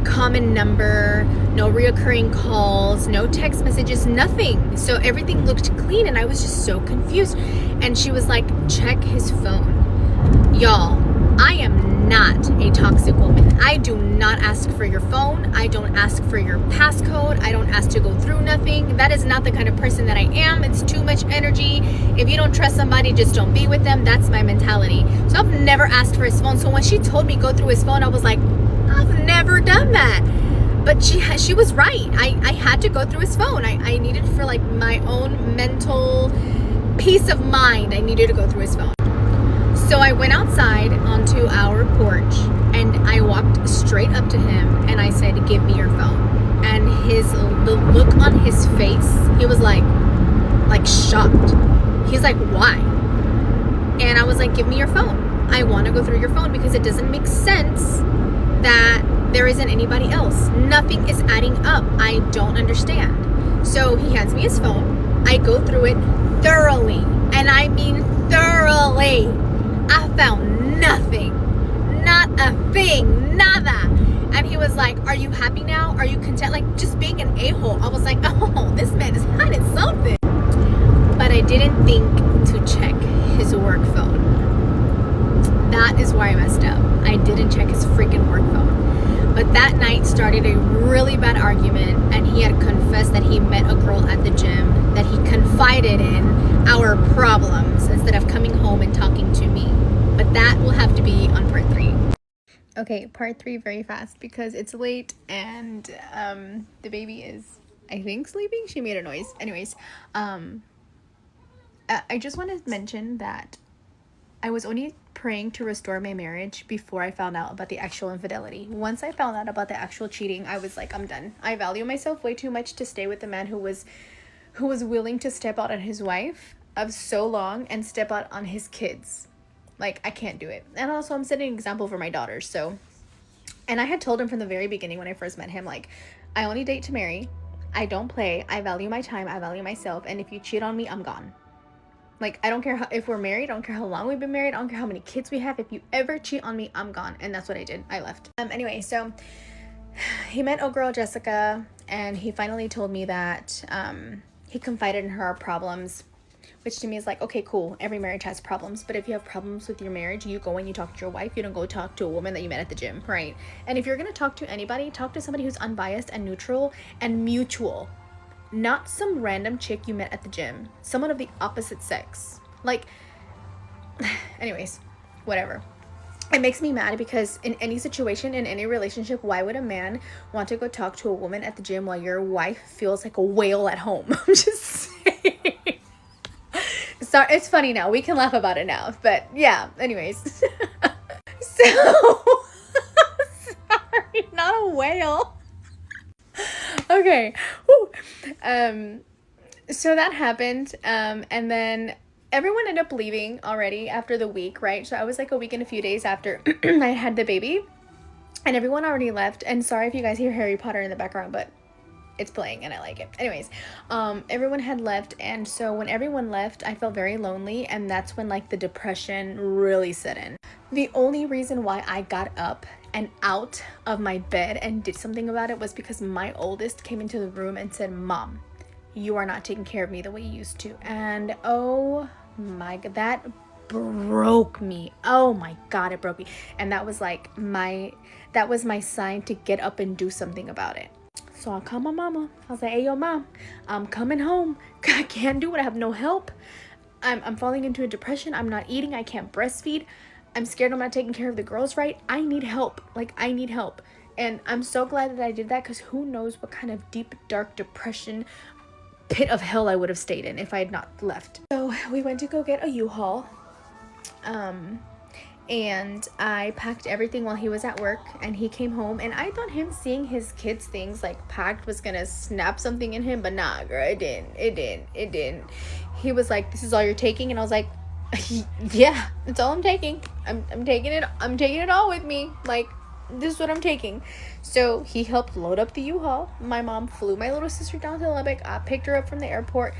Speaker 4: common number, no reoccurring calls, no text messages, nothing. So everything looked clean, and I was just so confused. And she was like, check his phone. Y'all, I am not a toxic woman. I do not ask for your phone. I don't ask for your passcode. I don't ask to go through nothing. That is not the kind of person that I am. It's too much energy. If you don't trust somebody, just don't be with them. That's my mentality. So I've never asked for his phone. So when she told me go through his phone, I was like, I've never done that. But she was right. I had to go through his phone. I needed, for like my own mental peace of mind, I needed to go through his phone. So I went outside onto our porch and I walked straight up to him and I said, give me your phone. And the look on his face, he was like shocked. He's like, why? And I was like, give me your phone. I want to go through your phone because it doesn't make sense that there isn't anybody else. Nothing is adding up. I don't understand. So he hands me his phone. I go through it thoroughly, and I mean thoroughly. I found nothing, not a thing, nada. And he was like, are you happy now? Are you content? Like, just being an a-hole. I was like, oh, this man is hiding something. But I didn't think to check his work phone. That is why I messed up. I didn't check his freaking work phone. But that night started a really bad argument, and he had confessed that he met a girl at the gym, that he confided in our problems instead of coming home and talking to me. But that will have to be on part 3. Okay, part 3 very fast because it's late and the baby is, I think, sleeping. She made a noise. Anyways, I just want to mention that I was only praying to restore my marriage before I found out about the actual infidelity. Once I found out about the actual cheating, I was like, I'm done. I value myself way too much to stay with a man who was willing to step out on his wife of so long and step out on his kids. Like, I can't do it. And also, I'm setting an example for my daughters. So, and I had told him from the very beginning when I first met him, like, I only date to marry. I don't play. I value my time. I value myself. And if you cheat on me, I'm gone. Like, I don't care if we're married. I don't care how long we've been married. I don't care how many kids we have. If you ever cheat on me, I'm gone. And that's what I did. I left. Anyway, so he met a girl, Jessica, and he finally told me that he confided in her our problems, which to me is like, okay, cool. Every marriage has problems. But if you have problems with your marriage, you go and you talk to your wife. You don't go talk to a woman that you met at the gym, right? And if you're going to talk to anybody, talk to somebody who's unbiased and neutral and mutual. Not some random chick you met at the gym. Someone of the opposite sex. Like, anyways, whatever. It makes me mad because in any situation, in any relationship, why would a man want to go talk to a woman at the gym while your wife feels like a whale at home? I'm just saying. Sorry, it's funny now. We can laugh about it now. But yeah, anyways. So, sorry, not a whale. Okay. Whew. So that happened. And then everyone ended up leaving already after the week, right? So I was like a week and a few days after I had the baby. And everyone already left. And sorry if you guys hear Harry Potter in the background, but it's playing and I like it. Anyways, everyone had left. And so when everyone left, I felt very lonely. And that's when like the depression really set in. The only reason why I got up and out of my bed and did something about it was because my oldest came into the room and said, Mom, you are not taking care of me the way you used to. And oh my God, that broke me. Oh my God, it broke me. And that was like that was my sign to get up and do something about it. So I called my mama. I was like, hey, yo, Mom, I'm coming home. I can't do it. I have no help. I'm falling into a depression. I'm not eating. I can't breastfeed. I'm scared I'm not taking care of the girls right. I need help. Like, I need help. And I'm so glad that I did that because who knows what kind of deep, dark depression pit of hell I would have stayed in if I had not left. So we went to go get a U-Haul. And I packed everything while he was at work and he came home and I thought him seeing his kids' things like packed was gonna snap something in him, but nah, girl, it didn't. He was like, this is all you're taking? And I was like, yeah, that's all I'm taking. I'm taking it all with me. Like, this is what I'm taking. So he helped load up the U-Haul. My mom flew my little sister down to Lubbock. I picked her up from the airport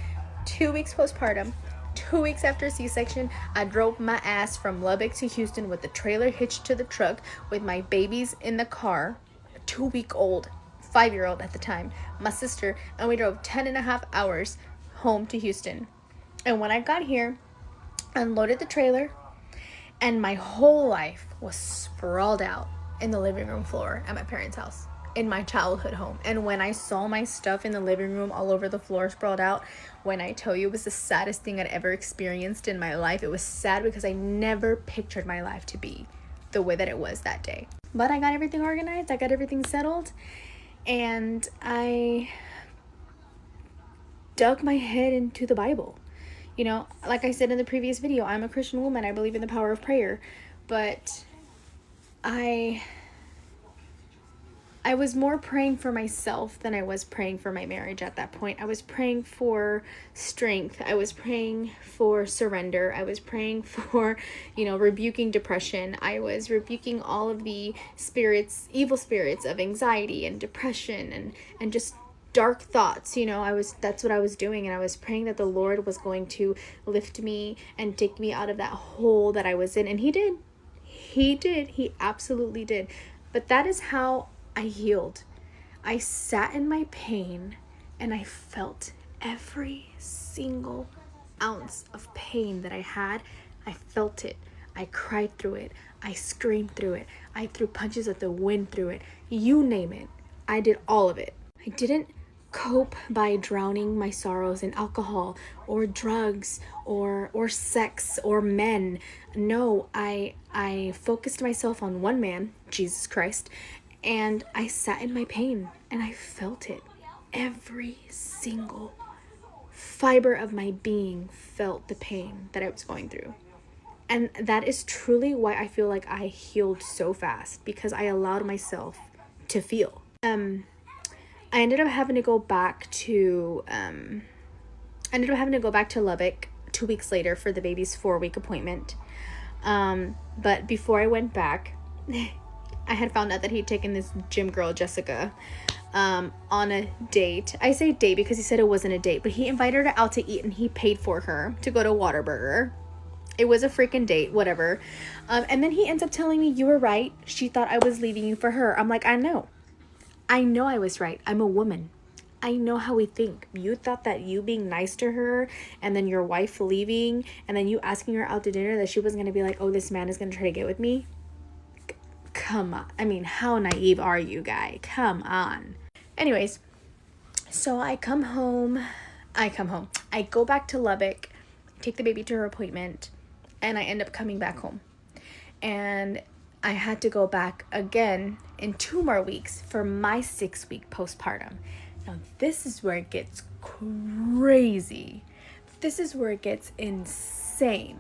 Speaker 4: 2 weeks postpartum. 2 weeks after C-section, I drove my ass from Lubbock to Houston with the trailer hitched to the truck with my babies in the car, 2-week-old, 5-year-old at the time, my sister, and we drove 10.5 hours home to Houston. And when I got here, unloaded the trailer, and my whole life was sprawled out in the living room floor at my parents' house, in my childhood home. And when I saw my stuff in the living room all over the floor sprawled out, when I tell you it was the saddest thing I'd ever experienced in my life, it was sad because I never pictured my life to be the way that it was that day. But I got everything organized, I got everything settled, and I dug my head into the Bible. You know, like I said in the previous video, I'm a Christian woman. I believe in the power of prayer. But I was more praying for myself than I was praying for my marriage at that point. I was praying for strength. I was praying for surrender. I was praying for, rebuking depression. I was rebuking all of the spirits, evil spirits of anxiety and depression and just dark thoughts. That's what I was doing. And I was praying that the Lord was going to lift me and take me out of that hole that I was in. And he did. He absolutely did. But that is how I healed. I sat in my pain and I felt every single ounce of pain that I had. I felt it. I cried through it. I screamed through it. I threw punches at the wind through it. You name it. I did all of it. I didn't cope by drowning my sorrows in alcohol or drugs or sex or men. No, I focused myself on one man, Jesus Christ, and I sat in my pain and I felt it. Every single fiber of my being felt the pain that I was going through. And that is truly why I feel like I healed so fast, because I allowed myself to feel. I ended up having to go back to Lubbock 2 weeks later for the baby's 4-week appointment. But before I went back, I had found out that he'd taken this gym girl, Jessica, on a date. I say date because he said it wasn't a date, but he invited her out to eat and he paid for her to go to Whataburger. It was a freaking date, whatever. And then he ends up telling me, you were right. She thought I was leaving you for her. I'm like, I know I was right. I'm a woman. I know how we think. You thought that you being nice to her and then your wife leaving and then you asking her out to dinner, that she wasn't going to be like, oh, this man is going to try to get with me. Come on. I mean, how naive are you, guy? Come on. Anyways, so I come home. I go back to Lubbock, take the baby to her appointment, and I end up coming back home. And I had to go back again in 2 more weeks for my 6-week postpartum. Now, this is where it gets crazy. This is where it gets insane.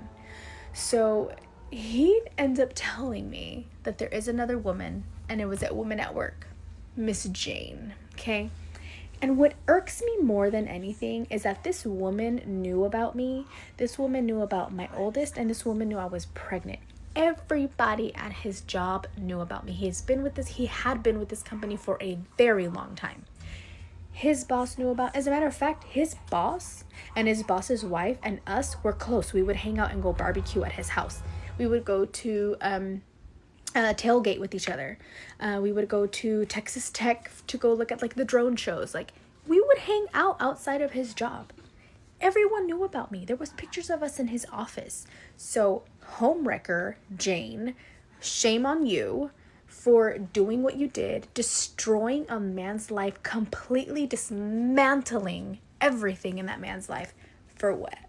Speaker 4: So he ends up telling me that there is another woman, and it was a woman at work, Miss Jane, okay? And what irks me more than anything is that this woman knew about me. This woman knew about my oldest, and this woman knew I was pregnant. Everybody at his job knew about me. He had been with this company for a very long time. His boss knew about, as a matter of fact, his boss and his boss's wife and us were close. We would hang out and go barbecue at his house. We would go to tailgate with each other. We would go to Texas Tech to go look at like the drone shows. Like, we would hang out outside of his job. Everyone knew about me. There was pictures of us in his office. So, homewrecker Jane, shame on you for doing what you did, destroying a man's life, completely dismantling everything in that man's life. For what?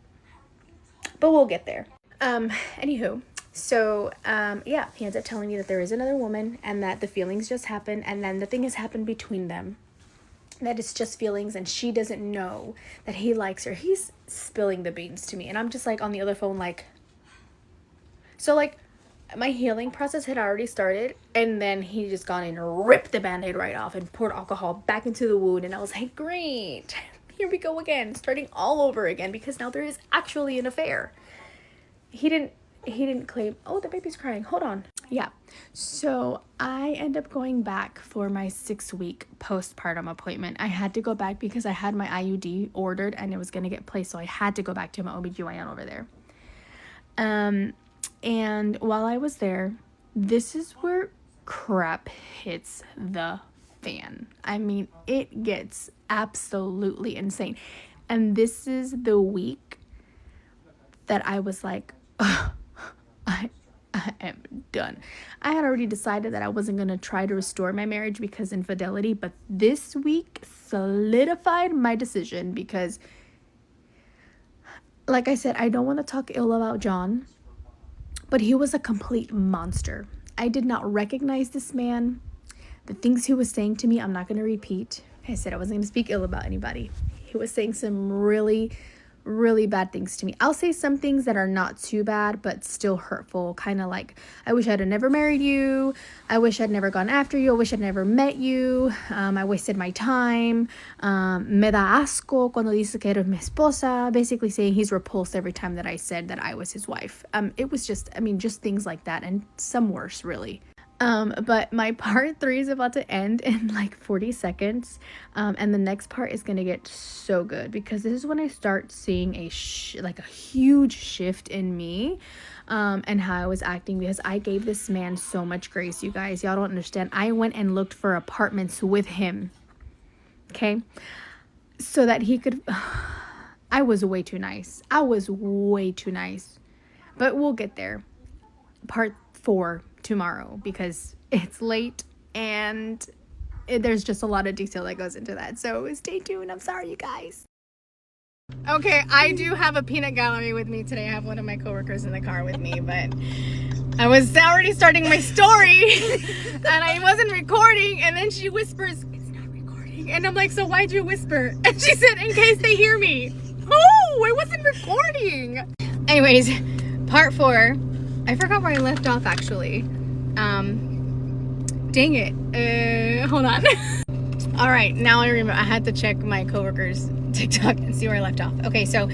Speaker 4: But we'll get there. Anywho, so yeah, he ends up telling me that there is another woman and that the feelings just happened, and then nothing has happened between them. That it's just feelings, and she doesn't know that he likes her. He's spilling the beans to me, and I'm just like on the other phone like, so like my healing process had already started, and then he just gone and ripped the band-aid right off and poured alcohol back into the wound, and I was like, great, here we go again, starting all over again, because now there is actually an affair. He didn't claim, oh, the baby's crying, hold on. Yeah, so I end up going back for my 6-week postpartum appointment. I had to go back because I had my IUD ordered and it was going to get placed, so I had to go back to my OBGYN over there. And while I was there, this is where crap hits the fan. I mean, it gets absolutely insane. And this is the week that I was like, oh, I am done. I had already decided that I wasn't going to try to restore my marriage because infidelity, but this week solidified my decision because, like I said, I don't want to talk ill about John, but he was a complete monster. I did not recognize this man. The things he was saying to me, I'm not going to repeat. I said I wasn't going to speak ill about anybody. He was saying some really, really bad things to me. I'll say some things that are not too bad, but still hurtful. Kind of like, I wish I'd have never married you. I wish I'd never gone after you. I wish I'd never met you. I wasted my time. Me da asco cuando dice que eres mi esposa. Basically saying he's repulsed every time that I said that I was his wife. It was just, just things like that, and some worse, really. But my part 3 is about to end in like 40 seconds. And the next part is going to get so good because this is when I start seeing a huge shift in me, and how I was acting, because I gave this man so much grace, you guys. Y'all don't understand. I went and looked for apartments with him. Okay. So that he could, I was way too nice. But we'll get there. Part 4 tomorrow because it's late and there's just a lot of detail that goes into that, so stay tuned. I'm sorry, you guys. Okay, I do have a peanut gallery with me today. I have one of my coworkers in the car with me, but I was already starting my story and I wasn't recording, and then she whispers, it's not recording, and I'm like, so why'd you whisper? And she said, in case they hear me. Oh, I wasn't recording. Anyways, part 4. I forgot where I left off actually. Dang it. Hold on. All right, now I remember. I had to check my coworker's TikTok and see where I left off. Okay, so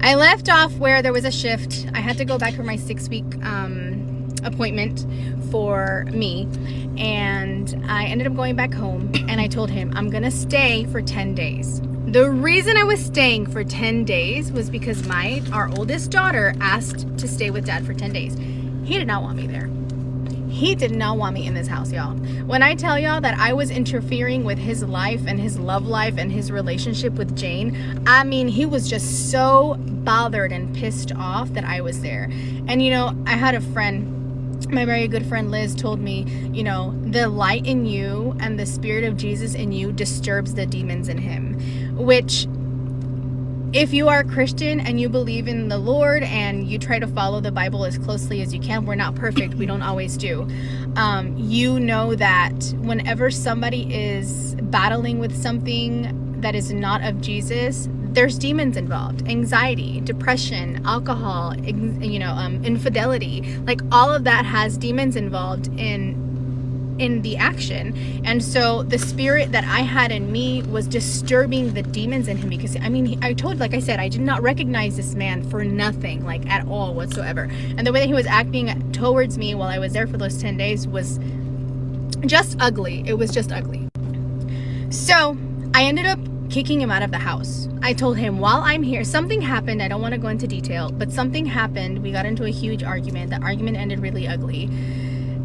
Speaker 4: I left off where there was a shift. I had to go back for my 6-week appointment for me, and I ended up going back home, and I told him I'm gonna stay for 10 days. The reason I was staying for 10 days was because our oldest daughter asked to stay with dad for 10 days. He did not want me there. He did not want me in this house, y'all. When I tell y'all that I was interfering with his life and his love life and his relationship with Jane, I mean, he was just so bothered and pissed off that I was there. And, you know, I had a friend, my very good friend Liz, told me, you know, the light in you and the spirit of Jesus in you disturbs the demons in him. Which, if you are a Christian and you believe in the Lord and you try to follow the Bible as closely as you can, we're not perfect, we don't always do. You know that whenever somebody is battling with something that is not of Jesus, there's demons involved. Anxiety, depression, alcohol, infidelity. Like, all of that has demons involved in the action. And so the spirit that I had in me was disturbing the demons in him, because I mean, like I said, I did not recognize this man for nothing, like at all whatsoever. And the way that he was acting towards me while I was there for those 10 days was just ugly. It was just ugly. So I ended up kicking him out of the house. I told him, while I'm here, something happened. I don't want to go into detail, but something happened. We got into a huge argument. The argument ended really ugly.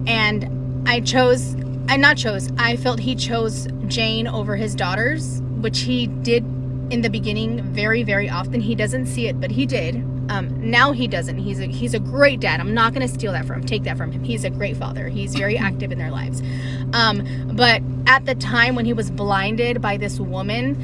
Speaker 4: And I felt he chose Jane over his daughters, which he did in the beginning very, very often. He doesn't see it, but he did. Now he doesn't. He's a great dad. I'm not going to steal that from him, take that from him. He's a great father. He's very active in their lives. But at the time when he was blinded by this woman,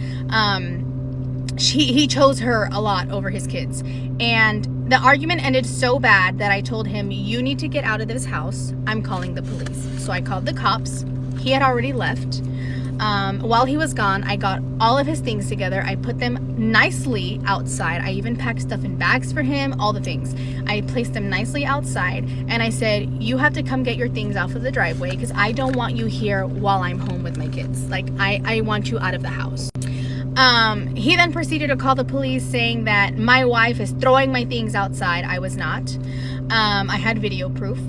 Speaker 4: he chose her a lot over his kids. And the argument ended so bad that I told him, you need to get out of this house. I'm calling the police. So I called the cops. He had already left. While he was gone, I got all of his things together. I put them nicely outside. I even packed stuff in bags for him, all the things. I placed them nicely outside, and I said, you have to come get your things off of the driveway, because I don't want you here while I'm home with my kids. Like, I want you out of the house. He then proceeded to call the police, saying that my wife is throwing my things outside. I was not. I had video proof.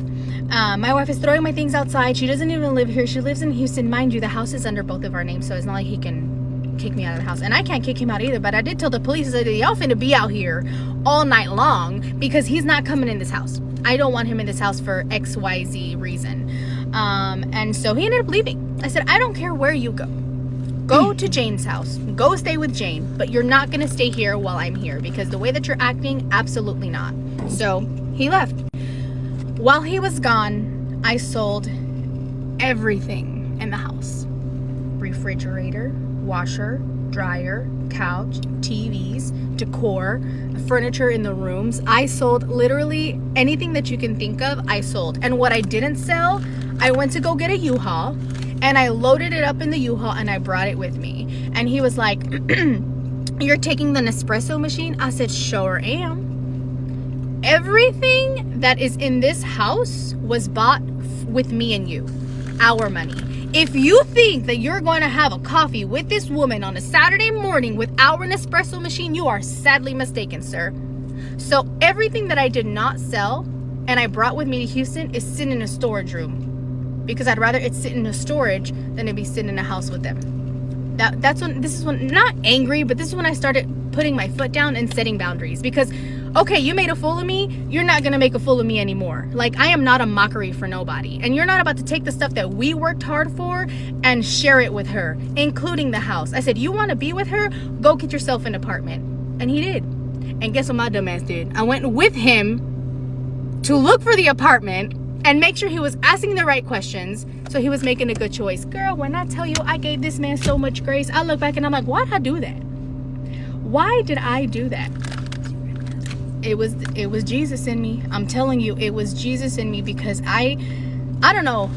Speaker 4: My wife is throwing my things outside. She doesn't even live here. She lives in Houston. Mind you, the house is under both of our names, so it's not like he can kick me out of the house. And I can't kick him out either, but I did tell the police that y'all finna be out here all night long, because he's not coming in this house. I don't want him in this house for XYZ reason. And so he ended up leaving. I said, I don't care where you go. Go to Jane's house. Go stay with Jane. But you're not going to stay here while I'm here, because the way that you're acting, absolutely not. So he left. While he was gone, I sold everything in the house. Refrigerator, washer, dryer, couch, TVs, decor, furniture in the rooms. I sold literally anything that you can think of, I sold. And what I didn't sell, I went to go get a U-Haul, and I loaded it up in the U-Haul, and I brought it with me. And he was like, you're taking the Nespresso machine? I said, sure am. Everything that is in this house was bought with me and you, our money. If you think that you're going to have a coffee with this woman on a Saturday morning with our Nespresso machine, you are sadly mistaken, sir. So everything that I did not sell and I brought with me to Houston is sitting in a storage room, because I'd rather it sit in a storage than it be sitting in a house with them. This is when, not angry, but this is when I started putting my foot down and setting boundaries. Because, okay, you made a fool of me, you're not gonna make a fool of me anymore. Like, I am not a mockery for nobody, and you're not about to take the stuff that we worked hard for and share it with her, including the house. I said, you want to be with her, go get yourself an apartment. And he did. And guess what my dumbass did? I went with him to look for the apartment and make sure he was asking the right questions, so he was making a good choice. Girl, when I tell you I gave this man so much grace, I look back and I'm like, why did I do that? Why did I do that? It was Jesus in me. I'm telling you, it was Jesus in me, because I don't know.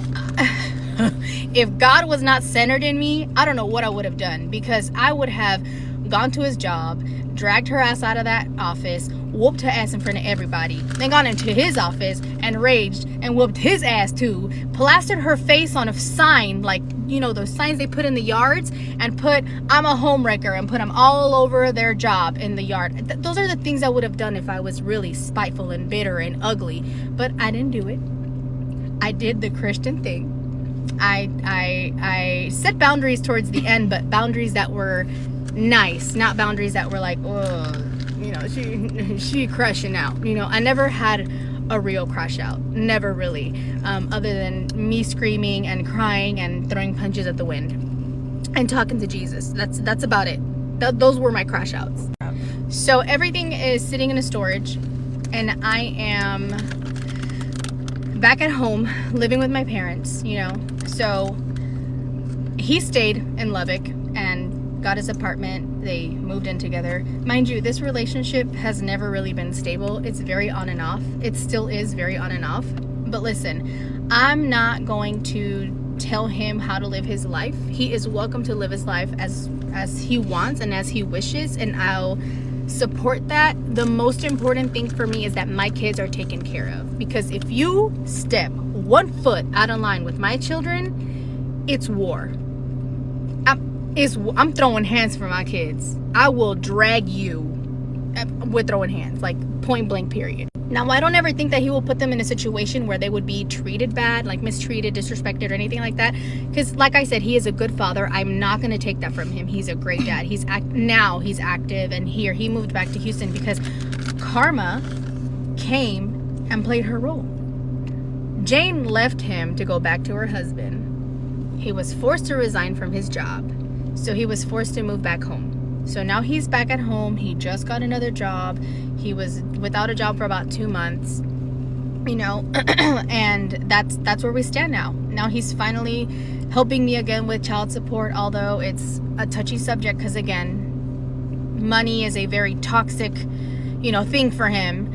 Speaker 4: If God was not centered in me, I don't know what I would have done, because I would have gone to his job, dragged her ass out of that office, whooped her ass in front of everybody, then gone into his office and raged and whooped his ass too, plastered her face on a sign, like, you know, those signs they put in the yards, and put, I'm a homewrecker, and put them all over their job in the yard. Those are the things I would have done if I was really spiteful and bitter and ugly, but I didn't do it. I did the Christian thing. I set boundaries towards the end, but boundaries that were nice, not boundaries that were like, oh, you know, she crushing out. You know, I never had a real crash out, never really, other than me screaming and crying and throwing punches at the wind and talking to Jesus. That's about it. Those were my crash outs. So everything is sitting in a storage, and I am back at home living with my parents, you know. So he stayed in Lubbock and got his apartment. They moved in together. Mind you, this relationship has never really been stable. It's very on and off. It still is very on and off. But listen, I'm not going to tell him how to live his life. He is welcome to live his life as he wants and as he wishes, and I'll support that. The most important thing for me is that my kids are taken care of, because if you step 1 foot out of line with my children, it's war. I'm throwing hands for my kids. I will drag you with throwing hands, like point blank period. Now, I don't ever think that he will put them in a situation where they would be treated bad, like mistreated, disrespected, or anything like that. Because like I said, he is a good father. I'm not going to take that from him. He's a great dad. Now he's active, and he moved back to Houston because Karma came and played her role. Jane left him to go back to her husband. He was forced to resign from his job, so he was forced to move back home. So now he's back at home. He just got another job. He was without a job for about 2 months, you know, and that's where we stand now. Now he's finally helping me again with child support, although it's a touchy subject because, again, money is a very toxic, you know, thing for him.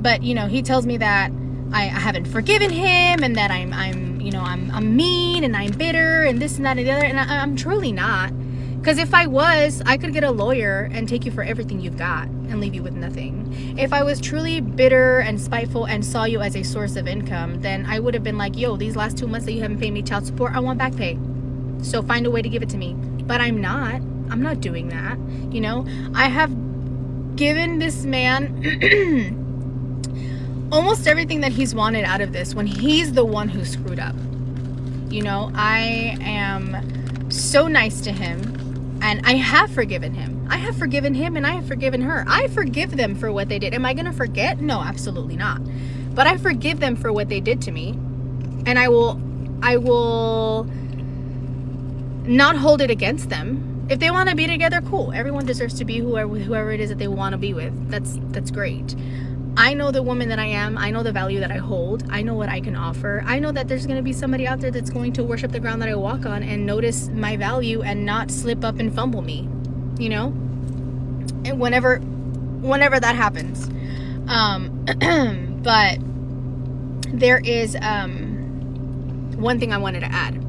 Speaker 4: But, you know, he tells me that I haven't forgiven him, and that I'm mean, and I'm bitter, and this and that and the other, and I'm truly not. Because if I was, I could get a lawyer and take you for everything you've got and leave you with nothing. If I was truly bitter and spiteful and saw you as a source of income, then I would have been like, yo, these last 2 months that you haven't paid me child support, I want back pay. So find a way to give it to me. But I'm not doing that. You know, I have given this man almost everything that he's wanted out of this when he's the one who screwed up. You know, I am so nice to him. And I have forgiven him. I have forgiven him, and I have forgiven her. I forgive them for what they did. Am I going to forget? No, absolutely not. But I forgive them for what they did to me. And I will not hold it against them. If they want to be together, cool. Everyone deserves to be whoever it is that they want to be with. That's great. I know the woman that I am. I know the value that I hold. I know what I can offer. I know that there's going to be somebody out there that's going to worship the ground that I walk on and notice my value and not slip up and fumble me, you know? And whenever that happens. But there is one thing I wanted to add.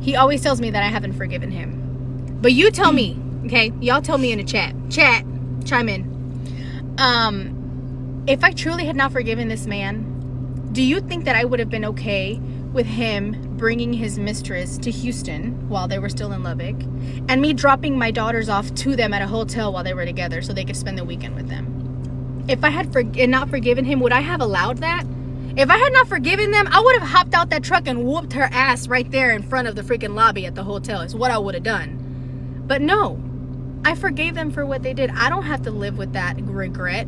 Speaker 4: He always tells me that I haven't forgiven him. But you tell me, okay? Y'all tell me in the chat. Chat, chime in. If I truly had not forgiven this man, do you think that I would have been okay with him bringing his mistress to Houston while they were still in Lubbock, and me dropping my daughters off to them at a hotel while they were together so they could spend the weekend with them? If I had not forgiven him, would I have allowed that? If I had not forgiven them, I would have hopped out that truck and whooped her ass right there in front of the freaking lobby at the hotel. It's what I would have done. But no, I forgave them for what they did. I don't have to live with that regret.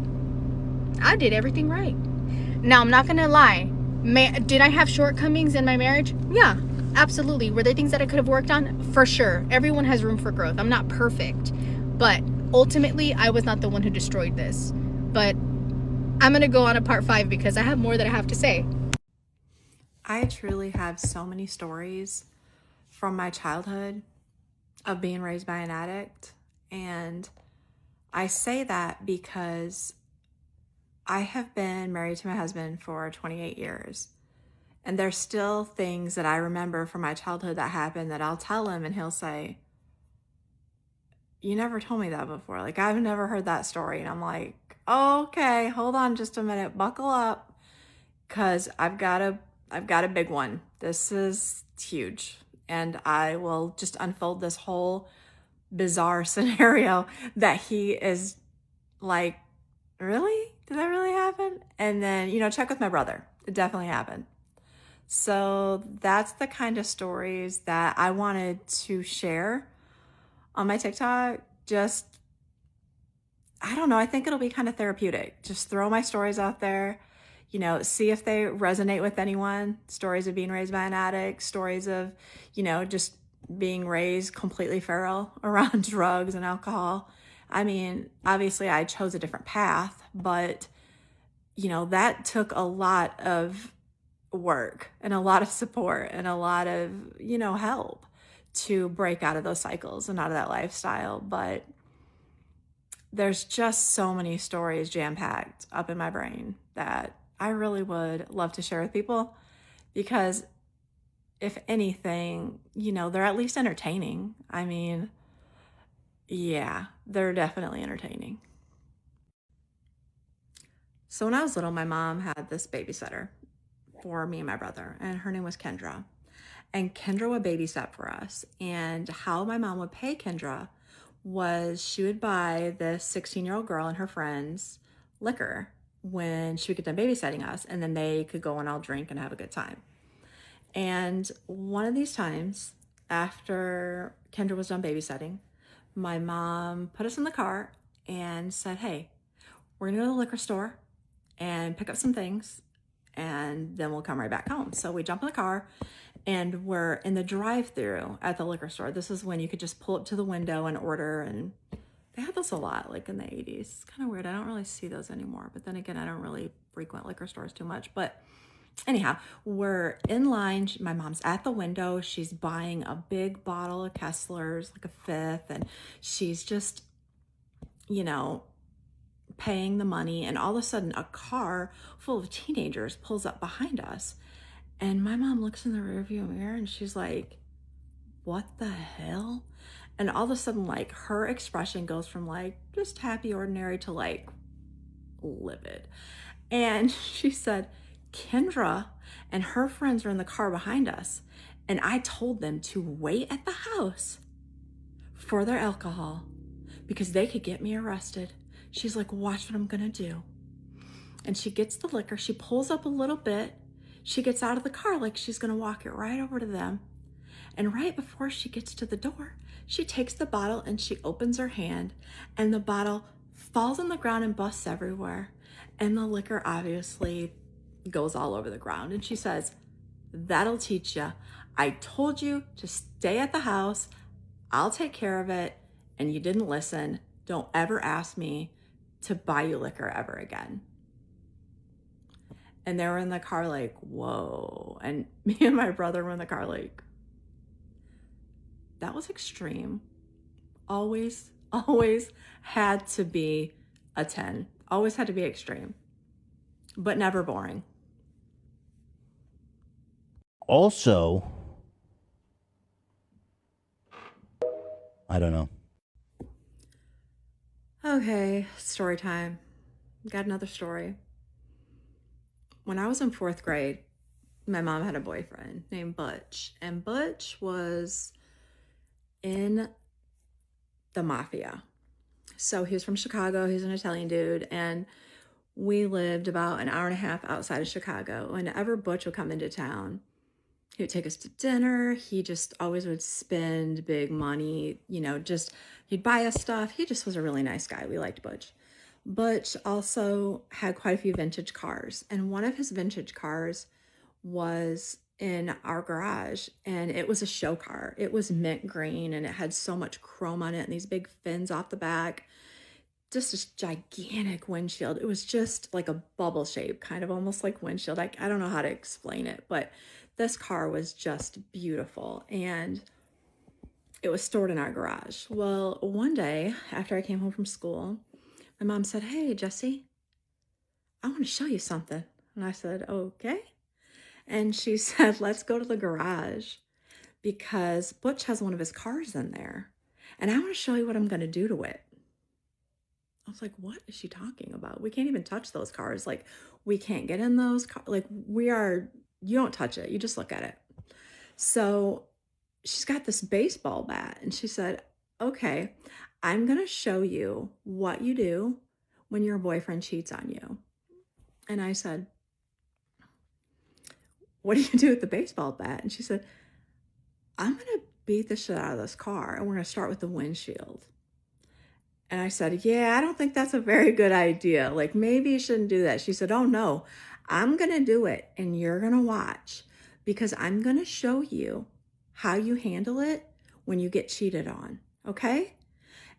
Speaker 4: I did everything right. Now, I'm not gonna lie. Did I have shortcomings in my marriage? Yeah, absolutely. Were there things that I could have worked on? For sure. Everyone has room for growth. I'm not perfect. But ultimately, I was not the one who destroyed this. But I'm gonna go on a part 5 because I have more that I have to say.
Speaker 5: I truly have so many stories from my childhood of being raised by an addict. And I say that because I have been married to my husband for 28 years, and there's still things that I remember from my childhood that happened that I'll tell him, and he'll say, you never told me that before. Like, I've never heard that story. And I'm like, okay, hold on just a minute, buckle up, because I've got a big one. This is huge. And I will just unfold this whole bizarre scenario that he is like, really? Did that really happen? And then, you know, check with my brother. It definitely happened. So that's the kind of stories that I wanted to share on my TikTok. Just, I don't know, I think it'll be kind of therapeutic. Just throw my stories out there, you know, see if they resonate with anyone. Stories of being raised by an addict, stories of, you know, just being raised completely feral around drugs and alcohol. I mean, obviously I chose a different path, but, you know, that took a lot of work and a lot of support and a lot of, you know, help to break out of those cycles and out of that lifestyle. But there's just so many stories jam-packed up in my brain that I really would love to share with people, because if anything, you know, they're at least entertaining. I mean, yeah, they're definitely entertaining. So when I was little, my mom had this babysitter for me and my brother, and her name was Kendra. And Kendra would babysit for us. And how my mom would pay Kendra was she would buy this 16-year-old girl and her friends liquor when she would get done babysitting us, and then they could go and all drink and have a good time. And one of these times, after Kendra was done babysitting, my mom put us in the car and said, hey, we're gonna go to the liquor store and pick up some things, and then we'll come right back home. So we jump in the car and we're in the drive-thru at the liquor store. This is when you could just pull up to the window and order, and they had those a lot, like in the 80s. It's kind of weird. I don't really see those anymore, but then again, I don't really frequent liquor stores too much. But anyhow, we're in line. My mom's at the window. She's buying a big bottle of Kessler's, like a fifth, and she's just, you know, paying the money. And all of a sudden, a car full of teenagers pulls up behind us. And my mom looks in the rearview mirror and she's like, what the hell? And all of a sudden, like, her expression goes from like just happy, ordinary to like livid. And she said, Kendra and her friends are in the car behind us, and I told them to wait at the house for their alcohol because they could get me arrested. She's like, watch what I'm gonna do. And she gets the liquor, she pulls up a little bit, she gets out of the car like she's gonna walk it right over to them. And right before she gets to the door, she takes the bottle and she opens her hand, and the bottle falls on the ground and busts everywhere. And the liquor obviously goes all over the ground. And she says, that'll teach you. I told you to stay at the house. I'll take care of it. And you didn't listen. Don't ever ask me to buy you liquor ever again. And they were in the car like, whoa. And me and my brother were in the car like, that was extreme. Always had to be a 10. Always had to be extreme, but never boring.
Speaker 6: Also, I don't know.
Speaker 5: Okay, story time. Got another story. When I was in 4th grade, my mom had a boyfriend named Butch, and Butch was in the mafia. So he was from Chicago. He's an Italian dude, and we lived about an hour and a half outside of Chicago. Whenever Butch would come into town, he would take us to dinner. He just always would spend big money, you know, just he'd buy us stuff. He just was a really nice guy. We liked Butch. Butch also had quite a few vintage cars, and one of his vintage cars was in our garage, and it was a show car. It was mint green, and it had so much chrome on it and these big fins off the back. Just this gigantic windshield. It was just like a bubble shape, kind of almost like windshield. I don't know how to explain it, but this car was just beautiful, and it was stored in our garage. Well, one day after I came home from school, my mom said, hey, Jessie, I want to show you something. And I said, okay. And she said, let's go to the garage because Butch has one of his cars in there. and I want to show you what I'm going to do to it. I was like, what is she talking about? We can't even touch those cars. Like, we can't get in those cars. Like, you don't touch it. You just look at it. So she's got this baseball bat, and she said, okay, I'm going to show you what you do when your boyfriend cheats on you. And I said, what do you do with the baseball bat? And she said, I'm going to beat the shit out of this car, and we're going to start with the windshield. And I said, yeah, I don't think that's a very good idea. Like, maybe you shouldn't do that. She said, oh no, I'm going to do it, and you're going to watch, because I'm going to show you how you handle it when you get cheated on. Okay?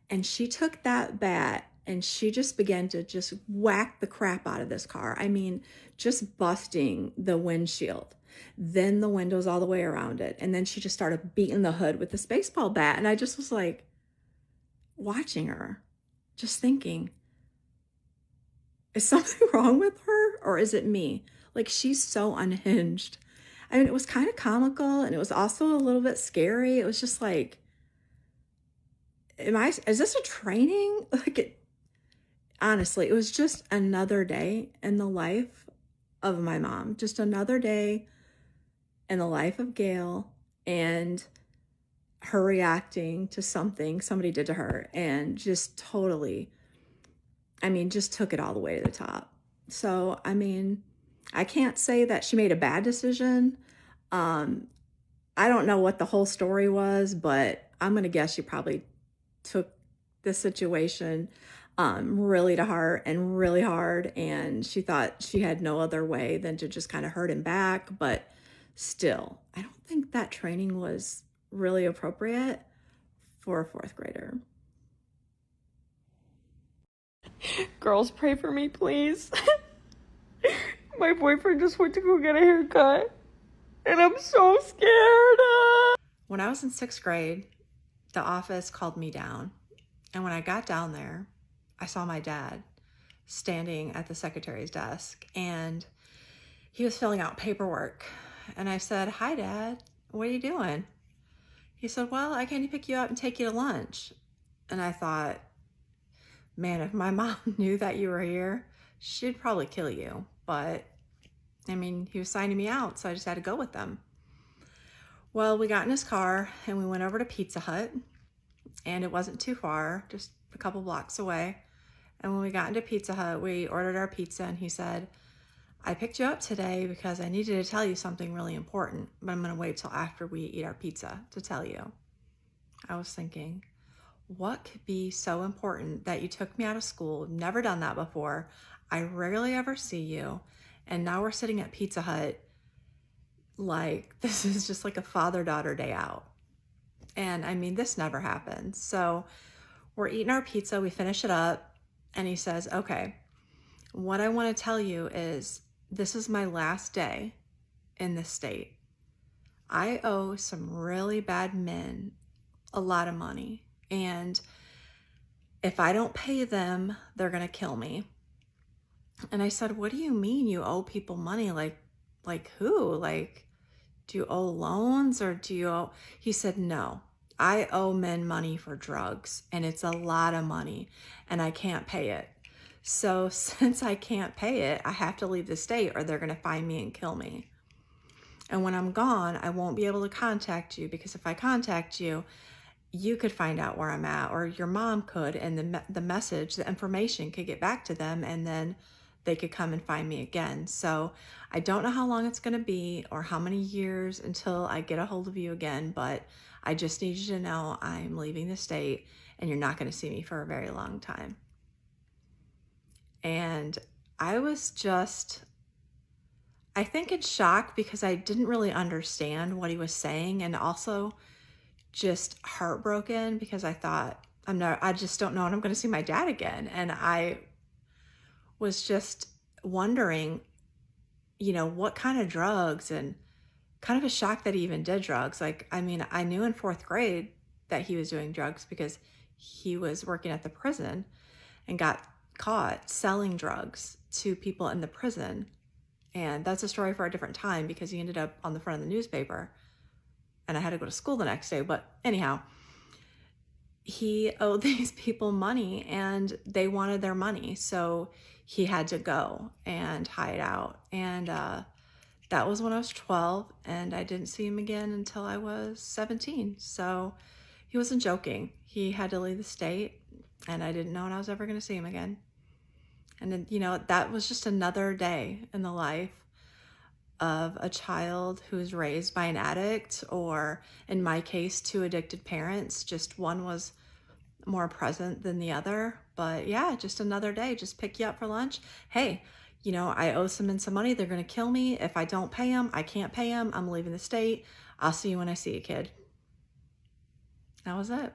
Speaker 5: And she took that bat and she just began to just whack the crap out of this car. I mean, just busting the windshield, then the windows all the way around it. And then she just started beating the hood with this baseball bat. And I just was like watching her, just thinking, is something wrong with her, or is it me? Like, she's so unhinged. I mean, it was kind of comical, and it was also a little bit scary. It was just like, is this a training? Honestly, it was just another day in the life of my mom, just another day in the life of Gail, and her reacting to something somebody did to her, and just totally, I mean, just took it all the way to the top. So, I mean, I can't say that she made a bad decision. I don't know what the whole story was, but I'm going to guess she probably took the situation really to heart and really hard, and she thought she had no other way than to just kind of hurt him back. But still, I don't think that training was really appropriate for a fourth grader.
Speaker 7: Girls, pray for me, please. My boyfriend just went to go get a haircut, and I'm so scared.
Speaker 5: When I was in 6th grade, the office called me down. And when I got down there, I saw my dad standing at the secretary's desk, and he was filling out paperwork. And I said, hi, Dad, what are you doing? He said, well, I came to pick you up and take you to lunch. And I thought, man, if my mom knew that you were here, she'd probably kill you. But I mean, he was signing me out, so I just had to go with them. Well, we got in his car and we went over to Pizza Hut, and it wasn't too far, just a couple blocks away. And when we got into Pizza Hut, we ordered our pizza, and he said, I picked you up today because I needed to tell you something really important, but I'm going to wait till after we eat our pizza to tell you. I was thinking, what could be so important that you took me out of school? Never done that before. I rarely ever see you. And now we're sitting at Pizza Hut like this is just like a father-daughter day out. And I mean, this never happens. So we're eating our pizza, we finish it up, and he says, okay, what I want to tell you is this is my last day in this state. I owe some really bad men a lot of money, and if I don't pay them, they're going to kill me. And I said, what do you mean you owe people money? Like who? Like, do you owe loans, or do you owe? He said, no, I owe men money for drugs, and it's a lot of money, and I can't pay it. So since I can't pay it, I have to leave the state, or they're going to find me and kill me. And when I'm gone, I won't be able to contact you, because if I contact you, you could find out where I'm at, or your mom could, and the message, the information could get back to them, and then they could come and find me again. So I don't know how long it's going to be or how many years until I get a hold of you again, but I just need you to know I'm leaving the state, and you're not going to see me for a very long time. And I was just, I think in shock, because I didn't really understand what he was saying, and also just heartbroken because I thought, I just don't know when I'm going to see my dad again. And I was just wondering, you know, what kind of drugs, and kind of a shock that he even did drugs. Like, I mean, I knew in 4th grade that he was doing drugs because he was working at the prison and got caught selling drugs to people in the prison. And that's a story for a different time, because he ended up on the front of the newspaper, and I had to go to school the next day. But anyhow, he owed these people money and they wanted their money. So he had to go and hide out. And that was when I was 12, and I didn't see him again until I was 17. So he wasn't joking. He had to leave the state, and I didn't know when I was ever going to see him again. And then, you know, that was just another day in the life of a child who's raised by an addict, or in my case, two addicted parents. Just one was more present than the other. But yeah, just another day, just pick you up for lunch. Hey, you know, I owe someone some money. They're going to kill me. If I don't pay them, I can't pay them. I'm leaving the state. I'll see you when I see you, kid. That was it.